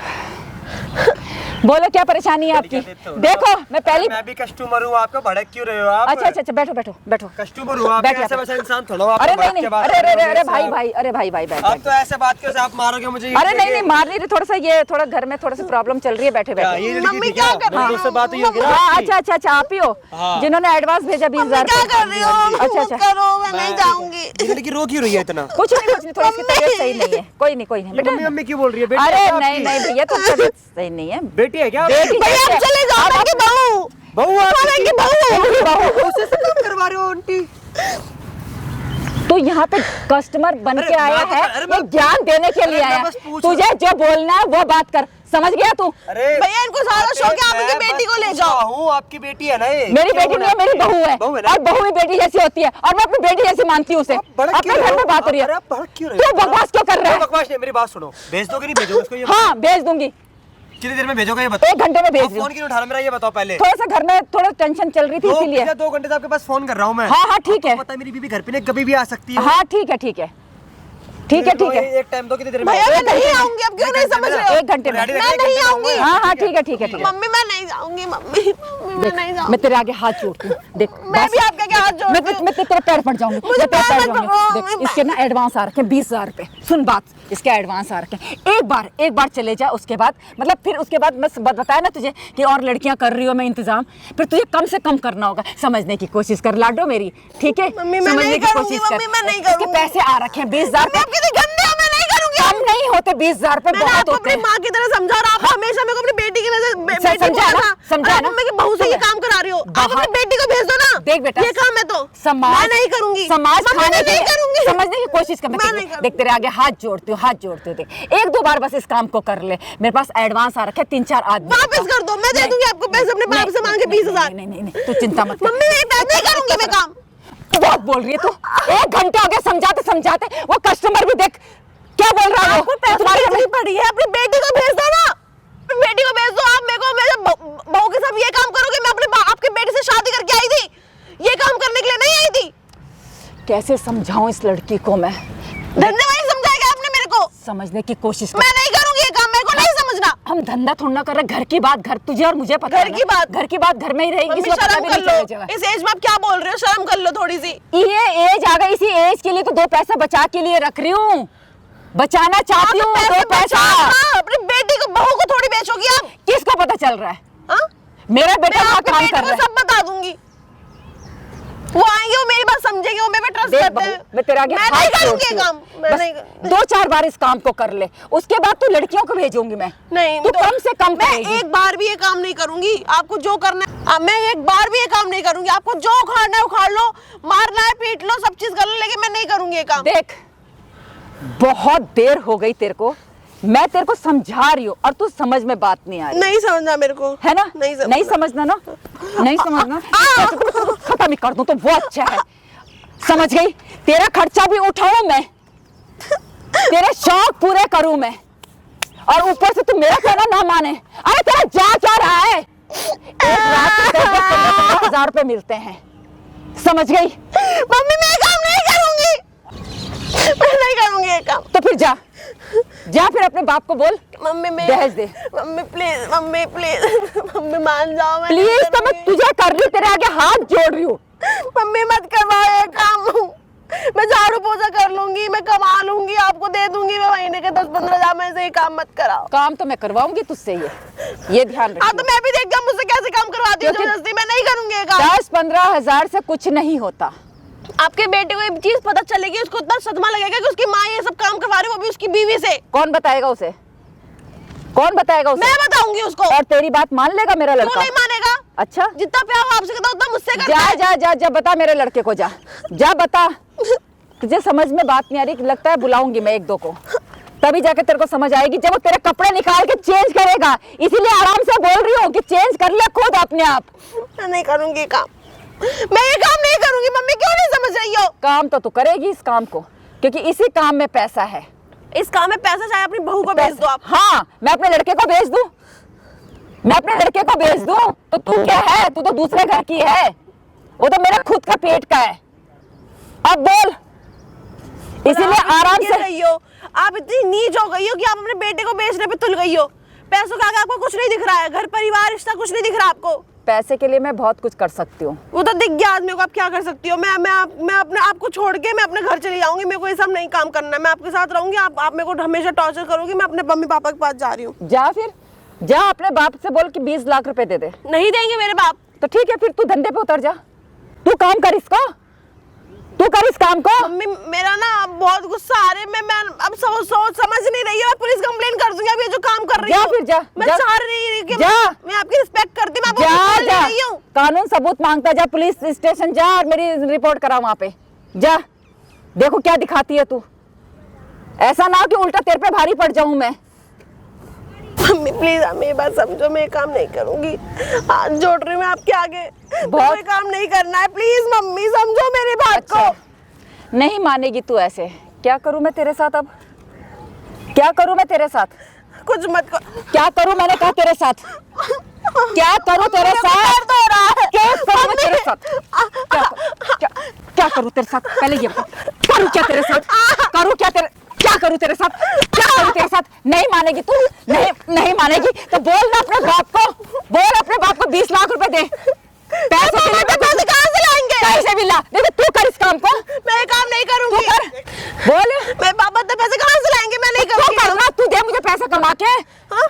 बोलो क्या परेशानी है आपकी? देखो मैं पहली, मैं भी कस्टमर हूँ, आपका भड़क क्यों रहे हो आप? अच्छा अच्छा अच्छा, बैठो बैठो बैठो। कस्टमर हूँ, आप बैठ ऐसे यहाँ वैसा इंसान थोड़ा हो। आप अरे तो नहीं बात नहीं, के बाद अरे अरे अरे मेरे भाई साथ। भाई, अरे भाई भाई बैठ आप बैठ। तो ऐसे बात कैसे आप मारोगे मुझे? अरे नहीं नहीं मार नहीं रही, थोड़ा सा ये थोड़ा घर में थोड़ा सा प्रॉब्लम चल रही है, बैठे क्या बैठे। ये लड़की मम्मी थी क्या कर रही मेरे हो? दोस्त से बात हुई होगी ना हाँ आपकी? अच्छा अच्छा अच्छा, आप ही हो हाँ। जिन्होंने एडवांस भेजा 20,000 क्या कर रही हो? अच्छा अच्छा, मत करो, मैं नहीं जाऊंगी। ये लड़की रो क्यों रही है इतना? कुछ नहीं थोड़ी सी तबीयत सही नहीं है। कोई नहीं कोई नहीं ये मम्मी बेटा। मम्मी क्यों बोल रही है? बेटी है अरे क्या नहीं आपकी? नहीं भैया, तो तबीयत सही नहीं है। बेटी है क्या? बेटी भैया आप कैसे? चले जाओ, मैं की बहू। बहू बोलेंगी बहू। उसे से काम करवा रहे हो आंटी? तू यहाँ पे कस्टमर बन अरे के आया मैं तो- है, अरे मैं- ये ज्ञान देने के लिए अरे मैं आया। बस पूछ तुझे जो बोलना है वो बात कर, समझ गया तू? अरे भैया इनको ज्यादा शौक है, आप उनकी बेटी को ले जाओ। हूँ आपकी बेटी है ना ये? मेरी क्या बेटी बोला नहीं है, मेरी आपने? बहू है, बहू है ना? और बहू भी बेटी जैसी होती है, और मैं अपनी बेटी जैसी मानती हूँ उसे। आप भड़क अपने क्यों घर रहे में हो? बात हो रही है, अरे आप भड़क क्यों रहे हो? तू बकवास क्यों कर रहा है? बकवास नहीं, मेरी बात सुनो। भेज दोगे नहीं भेजोगे इसको? ये हाँ भेज दूंगी, कितनी देर में भेजोगे ये बताओ? 1 घंटे में भेज आप दूँ। फोन क्यों उठा रहे हो मेरा, ये बताओ पहले। थोड़ा सा घर में थोड़ा टेंशन चल रही थी इसीलिए। 2 घंटे से आपके पास फोन कर रहा हूँ मैं। हाँ हाँ ठीक है, पता है मेरी बीबी घर पे नहीं, कभी भी आ सकती है। हाँ ठीक है ठीक है ठीक है ठीक है। एक टाइम दो, कितनी देर में? भैया मैं एक घंटे नहीं में। आऊंगी, अब क्यों नहीं समझ रहे हो? 1 घंटे में। रेडी मैं रखिए, नहीं 1 घंटे में आऊंगी। आऊंगा। हाँ हाँ ठीक है ठीक है ठीक है। मम्मी मैं नहीं जाऊंगी, मम्मी मैं नहीं जाऊंगी। मैं तेरे आगे हाथ जोड़ती हूँ, देख मैं बस। भी आपके आगे हाथ जोड़ती मैं हूँ। मैं तेरे पैर पड़ जाऊंगी, मुझे मैं तेरे पैर पैर मत जाऊंगी। पकड़ो, देख मैं- इसके ना एडवांस आ रखे हैं 20,000 रुपए। सुन बात, इसके एडवांस आ रखे हैं। एक बार चले जा, उसके बाद मतलब फिर उसके बाद मैं बताया ना तुझे कि और लड़कियां कर रही हो मैं इंतजाम, फिर तुझे कम से कम करना होगा। समझने की कोशिश कर लाडो मेरी, ठीक है? मम्मी, मैं समझने नहीं की करूंगी, कोशिश कर। मम्मी, मैं नहीं इसके करूंगी। पैसे आ रखे हैं 20,000 मैं रुपए। कितने गंदे हो, मैं नहीं करूंगी। कम नहीं होते 20,000 रुपए, मैंने बहुत आपको होते अपनी हैं। माँ की तरह समझा और आप हमेशा मेरे को अपनी बेटी की नजर बेटी को समझा ना? देखा। समझा और ना? मम्मी की बहू से ये काम करा रही हो। आप अपनी बेटी को भेज दो ना। देख बेटा, ये काम है तो समाज मैं नहीं करूंगी। समाज मम्मी, खाने मैं के नहीं लिए करूंगी। समझने की कोशिश कर। मैं नहीं देख करूंगी। तेरे आगे हाथ जोड़ती हूँ, हाथ जोड़ती हूँ। देख 1-2 बार बस इस काम को कर ले। मेरे पास एडवांस आ रखे 3-4 आदमी। वापस कर दो, मैं दे दूंगी आपको पैसे अपने बाप से मांग के 20,000। नहीं तू चिंता मत कर। मम्मी नहीं करूंगी मैं काम। तू बहुत बोल रही है तू। 1 घंटे हो गया समझाते वो कस्टमर भी देख क्या बोल रहा है। आपको पैसे की पड़ी है, अपनी बेटी को भेज दो ना। अपनी बेटी को भेज दो। आप मेरे को मेरे बहू के साथ ये काम करोगे? मैं अपने आपके बेटी से शादी करके आई थी, ये काम करने के लिए नहीं आई थी। कैसे समझाऊं इस लड़की को मैं? धन्यवाद समझाएगा आपने मेरे को। समझने की कोशिश कर। मैं नहीं करूंगी ये काम, मेरे को नहीं समझना। हम धंधा थोड़ा ना कर रहे, घर की बात घर, तुझे और मुझे पता है घर ना। की बात? घर की बात घर में ही रहेगी, मम्मी किसी को पता शर्म भी कर नहीं लो। चलेगा। इस एज में आप क्या बोल रहे हो? शर्म कर लो थोड़ी सी। ये एज आ गई, इसी एज के लिए तो 2 पैसा बचा के लिए रख रही हूँ, बचाना चाहती हूँ 2 पैसा। हाँ, अपनी बेटी को बहू को थोड़ी बेचोगी आप? किसको पता चल रहा है? हाँ? मेरा बेटा मैं वहाँ आपके काम बेटे कर को रहा है। सब बता दूंगी। वो आएंगे, वो मेरी बात समझेंगे, वो मेरे पे ट्रस्ट देख करते बहू, हैं। मैं तेरे आगे मैं हाथ नहीं करूंगी जोड़ती ये हूँ। काम। मैं बस नहीं 2-4 बार इस काम को कर ले, उसके बाद तू लड़कियों को भेजूंगी मैं। नहीं तू कम से कम मैं करेगी। एक बार भी ये काम नहीं करूंगी। आपको जो करना है मैं एक बार भी ये काम नहीं करूंगी। आपको जो उखाड़ना है उखाड़ लो, मारना है पीट लो, सब चीज कर लो, लेकिन मैं नहीं करूंगी ये काम। देख बहुत देर हो गई तेरे को, मैं तेरे को समझा रही हूँ और तू समझ में बात नहीं आ रही नहीं समझना मेरे को, है ना? नहीं समझना ना, नहीं समझना। खत्म ही कर दूं तो वो अच्छा है। समझ गई? तेरा खर्चा भी उठाऊं मैं, तेरे शौक पूरे करूं मैं, और ऊपर से तू मेरा कहना ना माने। अरे तेरा जा क्या रहा है? एक रात के 10-15 हजार रुपए मिलते हैं, समझ गई? मम्मी मैं ये काम नहीं करूंगी। मैं नहीं करूंगी ये काम। तो फिर जा फिर अपने बाप को बोल मम्मी मैं दहेज दे। Mummy please, mummy please, mummy मान जाओ। मैं नहीं प्लीज तो मैं करूंगी। तुझे कर रही हूँ, तेरे आगे हाथ जोड़ रही हूँ। मम्मी मत करवाओ ये काम। मैं झाड़ू पोछा कर लूंगी, मैं कमा लूंगी, आपको दे दूंगी मैं महीने के 10-15 हजार में से। ये काम मत कराओ। काम तो मैं करवाऊंगी तुझसे, ये ध्यान हाँ तो रखिए। मैं भी देखती हूँ मुझसे कैसे काम करवाती हूँ क्योंकि- जबरदस्ती। मैं नहीं करूंगी ये काम। 10-15 हजार से कुछ नहीं होता। आपके बेटे को ये चीज पता चलेगी, उसको इतना सदमा लगेगा कि उसकी माँ ये सब काम करवा रही है, वो भी उसकी बीवी से। कौन बताएगा उसे? कौन बताएगा उसे? मैं बताऊंगी उसको। और तेरी बात मान लेगा मेरा क्यों लड़का? नहीं मानेगा? अच्छा जितना प्यार वो आपसे करता है उतना मुझसे करता जा है। जा जा जा बता मेरे लड़के को, जा बता। तुझे समझ में बात नहीं आ रही, लगता है बुलाऊंगी मैं 1-2 को, तभी जाके तेरे को समझ आएगी, जब वो तेरे कपड़े निकाल के चेंज करेगा। इसीलिए आराम से बोल रही हूँ कि चेंज कर ले खुद अपने आप। मैं नहीं करूंगी ये काम। मैं ये काम नहीं करूंगी। मम्मी क्यों नहीं समझ रही हो? काम तो तू करेगी इस काम को, क्योंकि इसी काम में पैसा है। इस काम में पैसा चाहे अपनी बहू को भेज दो आप। हाँ मैं अपने लड़के को भेज दूं, मैं अपने लड़के को भेज दूं तो तू क्या है? तू तो दूसरे घर की है, वो तो मेरे खुद का पेट का है। अब बोल। इसीलिए आप आराम ये से। रही हो, आप इतनी नीच हो गई हो कि आप अपने बेटे को बेचने पे तुल गई हो। पैसों का आगे आपको कुछ नहीं दिख रहा है, घर परिवार रिश्ता कुछ नहीं दिख रहा आपको। पैसे के लिए मैं बहुत कुछ कर सकती हूँ। वो तो दिख गया आदमी को, आप क्या कर सकती हो। मैं अपने आप को छोड़ के मैं अपने घर चली जाऊंगी। मेरे को ये सब नहीं काम करना है। मैं आपके साथ रहूंगी, आप मेरे को हमेशा टॉर्चर करोगी। मैं अपने मम्मी पापा के पास जा रही हूँ। जा फिर, जा अपने बाप से बोल कि 20 लाख रुपए दे दे। नहीं देंगे मेरे बाप। तो ठीक है, फिर तू धंधे पे उतर जा, तू काम कर इसको, तू कर इस काम को। मम्मी मेरा ना अब बहुत गुस्सा आ रहा है। मैं अब सोच समझ नहीं रही हूँ। मैं पुलिस कंप्लेन कर दूंगी अब ये जो काम कर रही जा हूँ। फिर जा, मैं जा। चाह रही हूँ कि जा। मैं आपकी रिस्पेक्ट करती हूँ, मैं आपको जा, बिल्कुल जा। नहीं रही हूँ। कानून सबूत मांगता है, जा पुलिस स्टेशन जा और मेरी रिपोर्ट करा वहां पे जा। देखो क्या दिखाती है तू, ऐसा ना हो कि उल्टा तेरे पे भारी पड़ जाऊं मैं। मम्मी प्लीज आप मेरी बात समझो, मैं ये काम नहीं करूंगी, हाथ जोड़ रही हूँ मैं आपके आगे, बहुत- ये काम नहीं करना है प्लीज मम्मी, समझो मेरी बात अच्छा, को। नहीं मानेगी तू ऐसे? क्या करूं मैं तेरे साथ अब? क्या करूं मैं तेरे साथ? कुछ मत करो। क्या करूं मैंने कहा तेरे साथ? क्या करूं तेरे साथ? दर्द हो रहा है। क्या करूं मैं तेरे साथ? क्या करूं तेरे साथ? पहले ये बता, करूं क्या तेरे साथ? करूं क्या तेरे, क्या करूं तेरे साथ? क्या करूं तेरे साथ? नहीं मानेगी तू, नहीं मानेगी तो बोल ना अपने बाप को, बोल अपने बाप को 20 लाख रुपए दे। पैसे पैसे कहाँ से लाएंगे? कैसे भी ला, देखो तू कर इस काम को। मैं ये काम नहीं तू करूंगी। कर, बोल। मैं पापा तो पैसे कहाँ से लाएंगे? मैं नहीं तू करूंगी। करना, तू दे मुझे पैसा कमा के।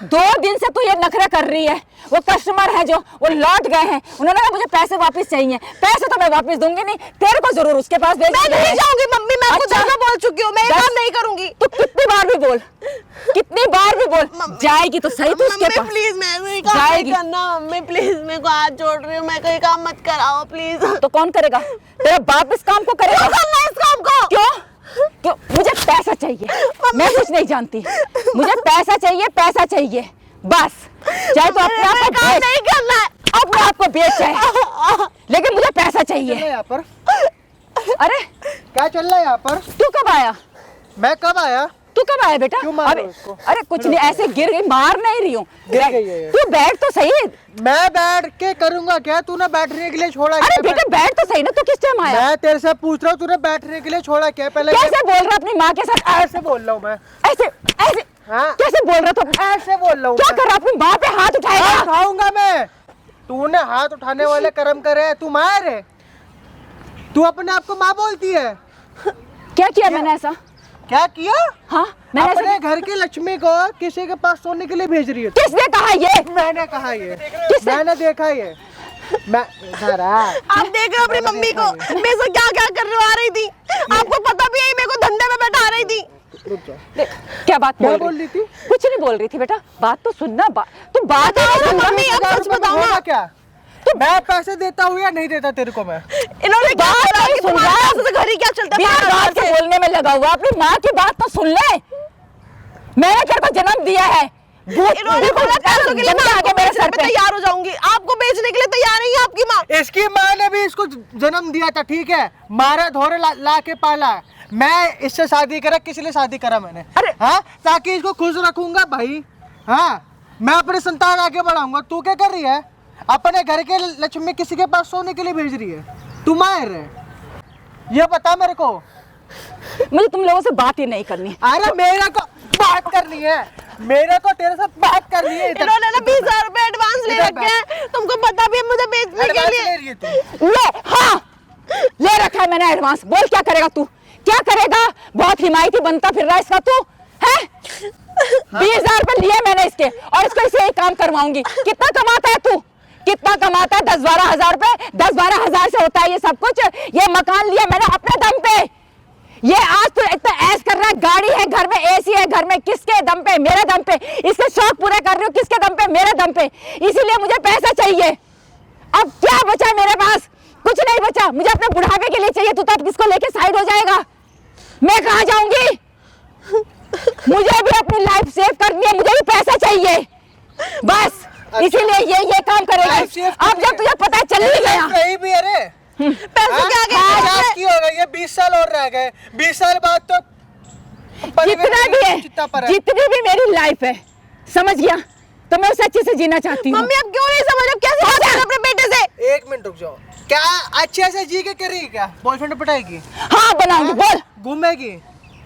2 दिन से तू ये नखरे कर रही है। वो कस्टमर है जो वो लौट गए हैं, उन्होंने कहा मुझे पैसे वापस चाहिए। पैसे तो मैं वापस दूंगी नहीं, तेरे को जरूर उसके पास भेज मैं नहीं जाऊंगी मम्मी, मैं आपको अच्छा। ज्यादा बोल चुकी हूँ, मैं ये 10 काम नहीं करूंगी। तू कितनी बार भी बोल, कितनी बार भी बोल, जाएगी तो सही तू उसके मम्मी पास। प्लीज मैं ये काम नहीं जाएगी। करना मम्मी प्लीज, मेरे को हाथ जोड़ रही हूँ, मैं कोई काम मत कराओ प्लीज। तो कौन करेगा? तेरा बाप इस काम को करेगा। करना इस काम को। क्यों? क्यों? मुझे पैसा चाहिए, मैं कुछ नहीं जानती, मुझे पैसा चाहिए, पैसा चाहिए बस। चाहे तो अपने आप को काम बेच, नहीं करना है। अपने आप को बेच चाहे, लेकिन मुझे पैसा चाहिए। यहाँ पर अरे क्या चल रहा है यहाँ पर? तू कब आया? मैं कब आया? तू कब आया बेटा? क्यों मार रहे हो उसको? अरे कुछ नहीं, ऐसे गिर गई, मार नहीं रही हूँ। गिर गई है ये। तू बैठ तो सही। मैं बैठ के करूंगा क्या? तूने बैठने के लिए छोड़ा अरे क्या? बेटा बैठ तो सही ना, तू किस टाइम आया? मैं तेरे से पूछ रहा हूँ, तूने बैठने के लिए छोड़ा क्या? पहले कैसे बोल रहा अपनी माँ के साथ? ऐसे बोल रहा हूँ मैं, ऐसे ऐसे हाँ? कैसे बोल रहा तू? ऐसे बोल रहा हूँ क्या मैं। कर रहा अपनी माँ पे हाथ उठाएगा? हाँ, उठाऊंगा मैं। तूने हाथ उठाने वाले कर्म करे है, तू मार है, तू अपने आप को माँ बोलती है। क्या किया मैंने ऐसा? क्या किया? हाँ मैंने अपने ऐसा, घर की लक्ष्मी को किसी के पास सोने के लिए भेज रही है। किसने कहा ये? मैंने कहा ये, किसने? मैंने देखा ये, मैं इधर आ। आप देख रहे हो अपनी मम्मी को, मेरे से क्या क्या करवा रही थी, आपको पता भी है, मेरे को धंधे में बैठा रही थी। रुक जा। क्या बात क्या बोल बोल रही थी? कुछ नहीं बोल रही थी बेटा, बात तो सुनना। तू बात ही नहीं सुन रहा। मम्मी अब सच बताओ ना, होगा क्या? तो मैं पैसे देता हूँ या नहीं देता तेरे को? मैं इन्होंने क्या बात करा नहीं कि सुन तुम्हारे रहा। पैसे से घर ही क्या चलता है? बिना बात के बोलने में लगा हुआ, अपनी माँ की बात तो सुन ले। मैंने तेरे को जन्म दिया है, इन्होंने बोला पैसों के लिए मैं आगे आपको मेरे बेचने सर पे पे। तैयार हो जाऊंगी, आपको बेचने के लिए तैयार नहीं है आपकी माँ। इसकी माँ ने भी इसको जन्म दिया था, ठीक है, मारा धोरे ला के पाला। मैं इससे शादी करा, किस लिए शादी करा मैंने? अरे! हाँ, ताकि इसको खुश रखूंगा भाई। हाँ, मैं अपनी संतान आगे बढ़ाऊंगा। तू क्या कर रही है? अपने घर के लक्ष्मी किसी के पास सोने के लिए भेज रही है, तू मार है? ये बता मेरे को। मुझे तुम लोगों से बात ही नहीं करनी। अरे मेरे को बात करनी है, मेरे को तेरे साथ बात करनी है। इधर इन्होंने ना 20,000 रुपए एडवांस ले इधर रखे हैं, तुमको पता भी है मुझे बेचने के एडवांस लिए। ले रही है तू? ले, हाँ ले रखा है मैंने एडवांस। बोल क्या करेगा तू? क्या करेगा? बहुत हिमायती बनता फिर रहा है इसका तू है। 20,000 रुपए लिए मैंने इसके, और इसको इसे एक काम करवाऊंगी। कितना कमाता है तू? कितना कमाता है? 10-12 हजार रुपए। 10-12 हजार से होता है ये सब कुछ। ये मकान लिया मैंने अपने दम पे। ये आज तो इतना ऐश कर रहा है, गाड़ी है घर में, एसी है घर में, किसके दम पे? मेरे दम पे। इसके शौक पूरे कर रही हूँ, किसके दम पे? मेरे दम पे। इसीलिए मुझे पैसा चाहिए। अब क्या बचा मेरे पास? कुछ नहीं बचा। मुझे अपने बुढ़ापे के लिए चाहिए। तू तो अब किसको लेके साइड हो जाएगा? मैं कहाँ जाऊंगी? मुझे भी अपनी लाइफ सेव करनी है, मुझे भी पैसा चाहिए बस। इसीलिए ये काम करेगा। लाइफ सेव अब जब तुझे पता चल ही गया। रही भी है रे। पैसों के आगे पचास की हो गई है, 20 साल और रह गए। 20 साल बाद तो जितना भी है, चित्ता पर है। जितनी भी मेरी लाइफ है, समझ गया? तो मैं उसे अच्छे से जीना चाहती हूँ। मम्मी आप क्यों नहीं समझ रहे हो? कैसे बात कर रहे हो अपने बेटे से? 1 मिनट रुक जाओ। क्या अच्छे से जी के करेगी? क्या बॉयफ्रेंड पटाएगी? हाँ बनाऊंगी। बोल। घूमेगी,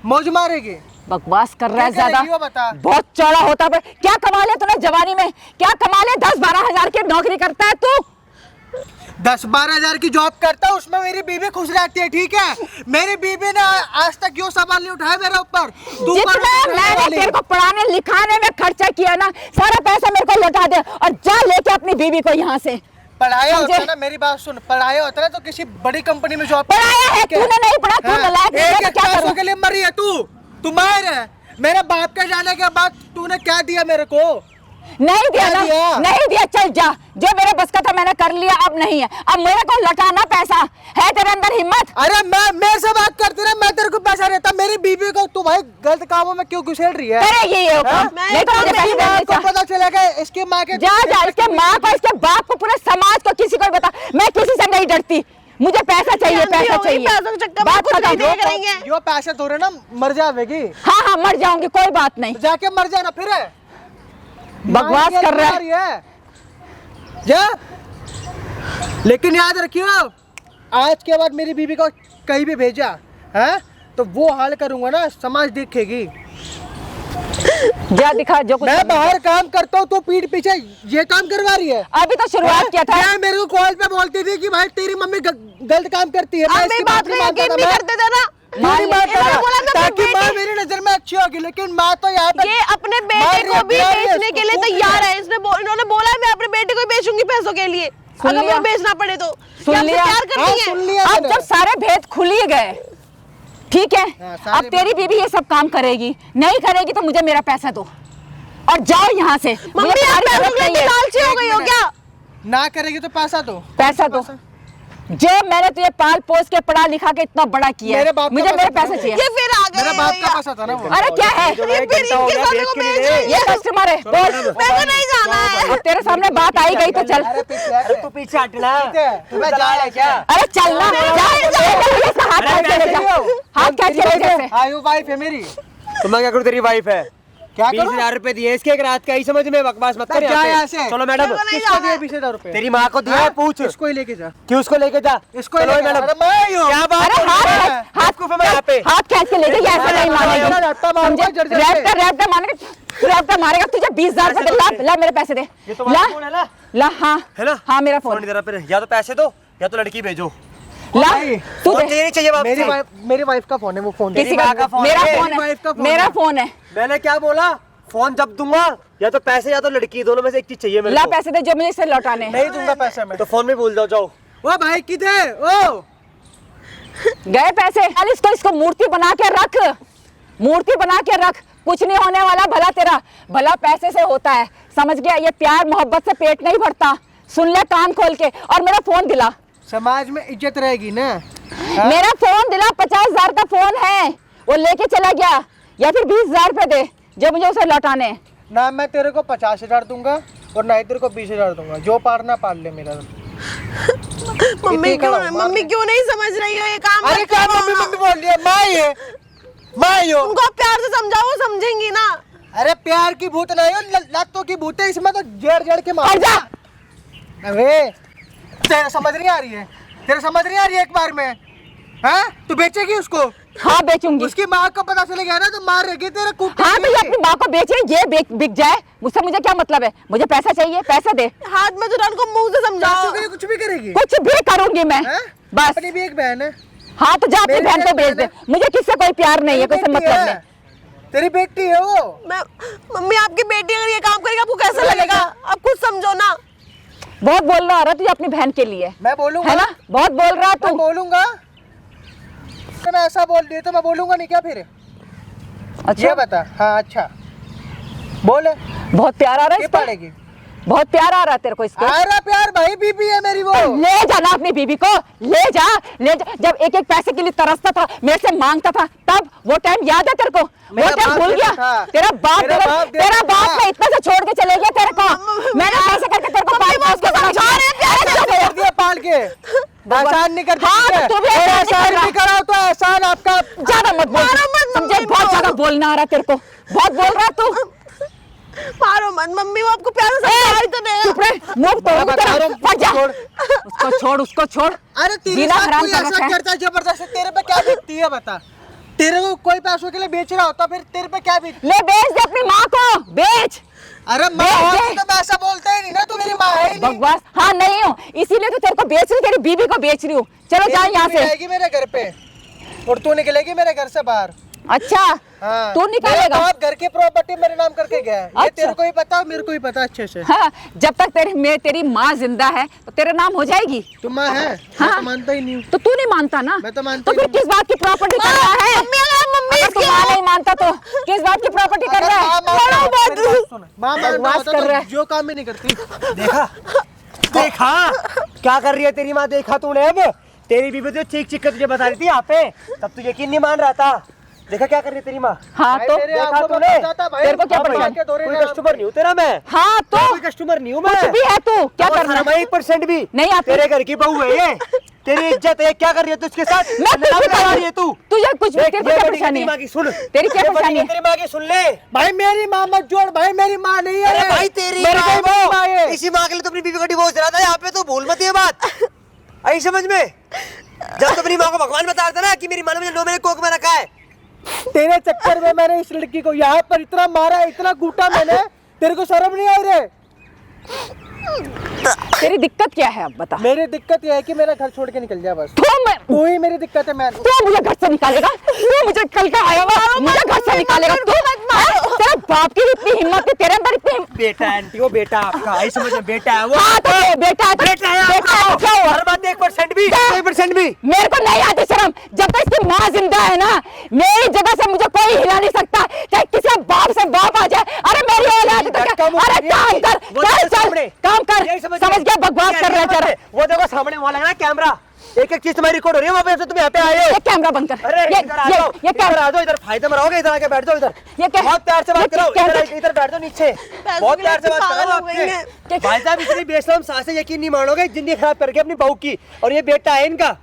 मौज मारेगी? बकवास कर रहा है क्या ज्यादा, करेगी वो बता। बहुत चौड़ा होता है। क्या कमा लिया तूने जवानी में? क्या कमा लिया? 10-12 हजार की नौकरी करता है तू। 10-12 हजार की जॉब करता हूँ, उसमें मेरी बीवी खुश रहती है, ठीक है? मेरी बीवी ने आज तक यो सवाल नहीं उठाया मेरे ऊपर। तू जितना पर मैंने वाली। तेरे को पढ़ाने लिखाने में खर्चा किया ना, सारा पैसा मेरे को लौटा दे और जा लेके अपनी बीवी को यहाँ से। पढ़ाया होता समझे? ना, मेरी बात सुन, पढ़ाया होता ना तो किसी बड़ी कंपनी में जॉब पढ़ाया है, तूने नहीं पढ़ा, तू नालायक है, मैं एक क्या पैसों करूं? के लिए मरी है तू मार है। मेरे बाप के जाने के बाद तूने क्या दिया मेरे को? नहीं दिया ना, नहीं दिया, चल जा। जो मेरे बस का था मैंने कर लिया, अब नहीं है। अब मेरे को लौटाना पैसा है, तेरे अंदर हिम्मत? अरे मैं मेरे से बात करती रहे, मैं तेरे को पैसा देता। मेरी बीवी को तू भाई गलत कामों में क्यों घुसेड़ रही है? तेरे ये हाँ? नहीं तो मुझे पैसे मेरी माँ देने को चाहिए। पता चलेगा, इसके माँ के जा जा, इसके माँ को, इसके बाप को, पूरे समाज को, किसी को भी बता, मैं किसी से नहीं डरती। मुझे पैसा चाहिए, पैसा चाहिए। पैसों के चक्कर में बात कुछ नहीं खत्म। करेंगे। यो पैसे थोड़े ना मर जाएगी, हाँ हाँ मर जाऊंगी, कोई बात नहीं। तो जाके मर जाना फिर। बकवास कर रहा है। जा, लेकिन याद रखियो, आज के बाद मेरी बीवी को कहीं भी भेजा है तो वो हाल करूंगा ना, समाज देखेगी। जा दिखा जो कुछ। मैं बाहर काम करता हूँ, तो पीठ पीछे ये काम करवा रही है। अभी तो शुरुआत किया था। मैं मेरे को कॉल पे बोलती थी कि भाई तेरी मम्मी गलत काम करती है। आप मेरी बात को यकीन नहीं करते थे ना। मेरी बात इन्होंने बोला था ताकि अपने माँ मेरी नजर में अच्छी होगी, लेकिन माँ तो यहाँ पे ये अपने बेटे को भी बेचने के लिए तैयार है। इन्होंने बोला है मैं अपने बेटे को ही बेचूंगी पैसों के लिए, अगर लिया? वो बेचना पड़े तो। सुन क्या हमसे लिया? प्यार हाँ, करती सुन है? लिया अब मैंने। जब सारे भेद खुल ही गए, ठीक है, हाँ, सारे अब तेरी बीवी ये सब काम करेगी, नहीं करेगी तो मुझे मेरा पैसा दो और जाओ यहाँ से। मुझे मम्मी आप तुम्हारी पैसों जरूरत के नहीं लिए है। लालची हो गई हो क्या? ना करेगी तो पैसा दो। पैसा दो। जो मैंने तुझे पाल पोस के पढ़ा लिखा के इतना बड़ा किया मेरे है, बाप का मुझे मेरे पैसा पैसे था। चाहिए। ये फिर आ गए मेरा बाप भैया। का पैसा था ना वो। अरे क्या है, ये फिर इनके सामने को बेच रही ये है। कस्टमर है, बोल। मेरे को नहीं जाना है। अब तेरे सामने बात आई गई तो चल। अरे तू पीछे हटना। तुम्हें जाए क्या? अरे चलना, जा, हाथ खींच के ले जा, हाथ खींच के ले जा इसे। हाँ, वो वाइफ है मेरी। तो मैं क्या करूँ, तेरी वाइफ है। क्या 20,000 रुपए दिए इसके, एक रात का ही समझ में, बकवास मत कर जा यहाँ यहाँ पे। से। चलो मैडम, किसको दिए 20,000 रुपए? तेरी माँ को दिया है, पूछ। इसको ही लेके जा। क्यों उसको लेके जा? इसको ही चलो लेके जा। मैडम। अरे मैं ही हूँ। क्या बात अरे कर हाथ रही है? हाथ बेवकूफ है मैं यहाँ पे। हाथ खींच के ले जा, ये ऐसा नहीं मानेगी। समझे? रैप्टर मारेगा तुझे। 20,000 रुपए दे, ला मेरे पैसे दे। ये तुम्हारा फोन है ना? ला, हाँ है ना? हाँ मेरा फोन फोन नहीं दे रहा फिर, या तो पैसे दो या तो लड़की भेजो। ला, तू फोन दे। नहीं चाहिए वापस। मेरी वाइफ का फोन है, वो फोन किसी माँ का का फोन मेरा है। फोन मेरी वाइफ का है, फोन मेरा है। फोन है। मैंने क्या बोला? फोन जब दूंगा या तो पैसे या तो लड़की, दोनों में से एक चीज चाहिए मेरे ला को। पैसे दे जो मुझे इसे लौटाने हैं। नहीं दूंगा पैसा मैं। तो फोन में भूल जाओ, जाओ। ओ भाई किधर? ओ गए पैसे। चल इसको मूर्ति बना के रख, मूर्ति बना के रख। कुछ नहीं होने वाला, भला तेरा भला पैसे से होता है, समझ गया? ये प्यार मोहब्बत से पेट नहीं भरता। सुन ले कान खोल के, और मेरा फोन दिला। समाज में इज्जत रहेगी ना। मेरा फोन दिला, 50,000 का फोन है, वो लेके चला गया। या फिर 20,000 रुपए दे जो मुझे उसे लौटाने हैं। ना मैं तेरे को 50,000 दूंगा और ना ही तेरे को 20,000 दूंगा। जो पारना पाल ले मेरा। मम्मी क्यों नहीं समझ रही हो ये काम? अरे क्या मम्मी मम्मी बोल रही है? माँ ही है, माँ ही हो। उनको आप प्यार से समझाओ, वो समझेंगी ना। अरे प्यार की भूत नहीं हो, लातों की भूत है। इसमें तो जड़ के मार। हट जा। अरे तेरा समझ नहीं आ रही है, तेरा समझ नहीं आ रही है एक बार में। हाँ, तू बेचेगी उसको? हाँ बेचूंगी। उसकी माँ को पता चलेगा ना तो मारेगी तेरे कुत्ते। हाँ तो ये अपनी माँ को बेचे, ये बिक जाए, मुझसे मुझे क्या मतलब है? मुझे पैसा चाहिए, पैसा दे। हाथ में तो उनको मुंह से समझाओ। कुछ भी करेगी? कुछ भी करूंगी मैं, हैं? बस। अपनी भी एक बहन है। हाँ तो जा अपनी मेरी बहन को एक भेज बहन दे, है। मुझे किससे कोई प्यार नहीं है, कोई से तेरी बेटी मतलब है। नहीं। तेरी बेटी है वो। मम्मी आपकी बेटी अगर ये काम करेगी आपको कैसा लगेगा? आप कुछ समझो ना। बहुत बोल रहा है तुझे अपनी बहन के लिए, मैं बोलूंगा है ना? बहुत बोल रहा है मैं तू। बोलूंगा। तो मैं ऐसा बोल दिया तो मैं बोलूंगा नहीं क्या फिर? ये अच्छा, बता। हाँ अच्छा बोले। बहुत प्यार आ रहा है ये इस पर, पड़ेगी। बहुत प्यार आ रहा है तेरे को इसके। अरे प्यार भाई, बीबी है मेरी वो। ले जाना अपनी बीबी को, ले जा। जब एक एक पैसे के लिए तरसता था, मेरे से मांगता था, तब वो टाइम याद है तेरे को? वो मेरा टाइम बाप भूल देता गया? था। तेरा बाप देता मैं इतना से छोड़ के चले गया तेरे को। मैंने पैसे करके तेरे को पाल पोस के समझा रहे हैं, कर दिया पाल के। एहसान नहीं करती। हाँ, तो तू भी और एहसान नहीं एहसान कर रहा। नहीं कराओ तो एहसान आपका। ज्यादा मत बोल, समझे? बहुत ज्यादा बोलना आ रहा है तेरे को, बहुत बोल रहा है तू। मारो मत मम्मी, वो आपको प्यार से समझा ही तो देगा। चुप रहे, मुंह तोड़ूंगी तेरा, फट जा। छोड़। उसको छोड़। अरे तेरे जीना साथ हराम कोई कर ऐसा रखा है। करता है जबरदस्ती, तेरे पे क्या बीतती है बता? तेरे को कोई पैसों के लिए बेच रहा होता फिर तेरे पे क्या बीत? ले बेच दे अपनी माँ को, बेच। अरे माँ बेच होती दे। तो मैं ऐसा बोलता ही नहीं ना, तू मेरी माँ है ही नहीं। बकवास। हाँ नहीं हो, इसीलिए तो तेरे को बेच रही हूँ, तेरी बीबी को बेच रही हूँ। चलो जा मेरी यहाँ बीवी से। आएगी मेरे घर पे और तू निकलेगी मेरे घर से बाहर। अच्छा हाँ, तू निकालेगा। आप घर की प्रॉपर्टी मेरे नाम करके गया है। ये अच्छा। तेरे को ही पता, मेरे को ही पता अच्छे से। हाँ, जब तक तेरी माँ जिंदा है तो तेरे नाम हो जाएगी। तुम माँ है? हाँ। मैं तो मानता ही नहीं हूँ। तो तू नहीं मानता ना? मैं तो मानता तो फिर ही नहीं। किस बात की प्रॉपर्टी कर रहा है? अगर तू माँ नहीं मानता तो किस बात की प्रॉपर्टी कर रहा है? माँ बकवास कर रहा है। जो काम भी नहीं करती। देखा देखा क्या कर रही है तेरी माँ, देखा तूने? अब तेरी बीबी तो चीख चीख कर तुझे बता रही थी यहाँ पे, तब तू यकीन नहीं मान रहा था। देखा क्या कर रही है तेरी माँ? हाँ भाई तो मेरे देखा आंखों में तूने? बस आता भाई। तेरे को क्या हाँ भाई, परेशान? के दौरे कोई में कस्टमर नहीं हूँ तेरा मैं। हाँ तो कोई कस्टमर नहीं हूँ मैं। कुछ भी है तू, क्या करना है? 1% भी नहीं आती। तेरे घर की बहू है ये, तेरी इज्जत है। क्या कर रही है तू इसके साथ? मैं कुछ भी लगा कर रही है तू। तुझे कुछ भी, देख, तेरे को ये क्या बड़ी परेशानी तेरी माँ है? की सुन, तेरी क्या ये बड़ी परेशानी है? तेरी माँ की सुन ले। भाई मेरी माँ मत जोड़ भाई, मेरी माँ नहीं है। अरे भाई तेरी मेरी माँ है कोई वो। माँ है। इसी माँ के लिए तो अपनी बीवी को डिवोर्स दिला था। यहाँ पे तो भूल मत ये बात, आई समझ में? जब तो अपनी माँ को भगवान बता रहा था ना कि मेरी माँ ने मुझे 9 महीने कोख में रखा है। तेरे चक्कर में मैंने इस लड़की को यहाँ पर इतना मारा, इतना कूटा मैंने, तेरे को शर्म नहीं आई रे? तेरी दिक्कत क्या है अब बता। मेरी दिक्कत यह है कि मेरा घर छोड़ के निकल जाए बस। तू ही मेरी दिक्कत है। मैं मुझे घर से निकालेगा? तू मुझे कल का आया हुआ मुझे घर से निकालेगा? तू तेरा बाप की इतनी हिम्मत है, तेरे अंदर इतनी बेटा है आंटी, वो बेटा आपका, आई समझ में? बेटा है वो। हाँ, तो बेटा है तो- बेटा है बेटा है, आपका। क्या हुआ? हर बात 1% भी, 1% भी। मेरे को नहीं आती शर्म। जब तक इसकी माँ जिंदा है ना, मेरी जगह से मुझे कोई हिला नहीं सकता, चाहे किसी बाप से बाप आ जाए। अरे मेरी औलाद है तो क्या? अरे काम कर, चल काम कर। समझ गया? बकवास कर रहा है तेरा। वो देखो सामने वहाँ लगा ना कैमरा, एक एक चीज तुम्हारी रिकॉर्ड हो रही है वहाँ पे, तुम यहाँ पे आए हो। ये कैमरा बंद कर। अरे इधर आ जाओ, ये इधर आ जाओ, इधर फायदे में रहोगे, इधर आके बैठ जाओ। इधर ये क्या? बहुत प्यार से बात ये करो, क्या? इधर बैठ जाओ नीचे। बहुत प्यार से बात करो आपसे। भाई साहब इतनी बेशरम सासे यकीन नहीं मानोगे, जिंदगी खराब करके अपनी बहू की। और ये बेटा है इनका,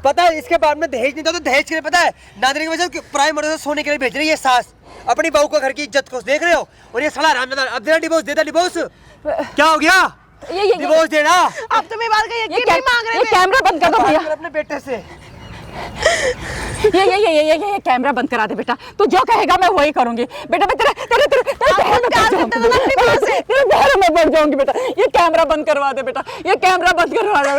पता है इसके बाद में दहेज नहीं था तो दहेज के लिए पता है नादरी की वजह से प्राइम मर्डर सोने के लिए भेज रही है सास अपनी बहू को, घर की इज्जत को देख रहे हो। और ये साला रामदादा अब देना डिवोर्स, देता डिवोर्स। क्या हो गया? ये डिवोर्स देना। आप तो मेरी बात का यकीन नहीं मांग रहे ये थे। कैमरा बंद कर दो भैया। अपने बेटे से ये कैमरा बंद करा दे बेटा। तू जो कहेगा मैं वही करूंगी बेटा। मैं तेरे तेरे तेरे तेरे पैर में बैठ जाऊंगी तेरे पैर में बैठ जाऊंगी बेटा। ये कैमरा बंद करवा दे बेटा, ये कैमरा बंद करवा दे।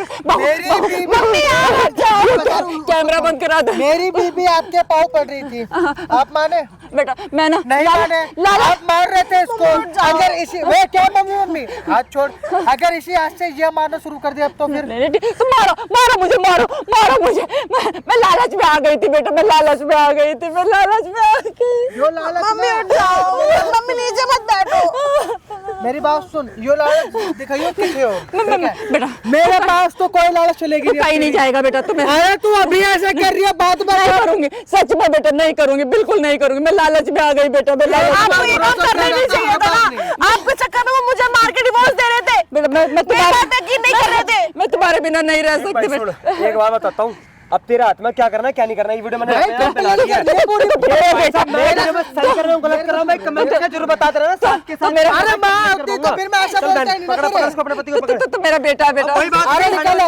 कैमरा बंद करा दे। मेरी बीबी आपके पाँव पड़ रही थी, आप माने? बेटा मैं ना नहीं माने। आप मार रहे थे इसको। अगर इसी वे क्या मम्मी हाथ छोड़, अगर इसी हाथ से ये मारना शुरू कर दिया अब तो फिर तो मारो मुझे, मारो मुझे। मैं लालच में आ गई थी बेटा, मैं लालच में आ गई थी, मैं लालच में आ गई। यो लालच मम्मी उठ जाओ, मम्मी नीचे मत बैठो। मेरी बात सुन, यो लालच दिखाइयो किसे हो? ठीक है? बेटा मेरे पास तो कोई लालच चलेगी कहीं नहीं जाएगा बेटा। तुम्हें अरे तू अभी ऐसा कर रही है, बात नहीं करूंगी, सच में बेटा नहीं करूंगी, बिल्कुल नहीं करूंगी। मैं लालच में आ गई बेटा, मैं लालच में आ आपको गई। ये काम करना नहीं चाहिए था ना। आपके चक्कर में वो मुझे मार के डिवोर्स दे रहे थे। बेटा मैं तुम्हारे यकीन नहीं कर रहे थे। मैं तुम्हारे बिना नहीं रह सकती भाई बेटा। सुन, एक बात बताता हूँ, अब तेरे हाथ में क्या करना है क्या नहीं करना है, ये वीडियो मैंने भाई, अपने आप पे ला दिया है। ये पूरी भाई साहब, मैं जो मैं सही कर रहा हूँ गलत कर रहा हूँ, मैं कमेंट करके जरूर बता दे रहा हूँ ना साथ के साथ। अरे माँ होती तो फिर मैं ऐसा चल बोलता बहन, ही नहीं ना पकड़ तेरे। इसको, अपने पति को पकड़। तो मेरा बेटा बेटा कोई बात अरे नहीं, निकल।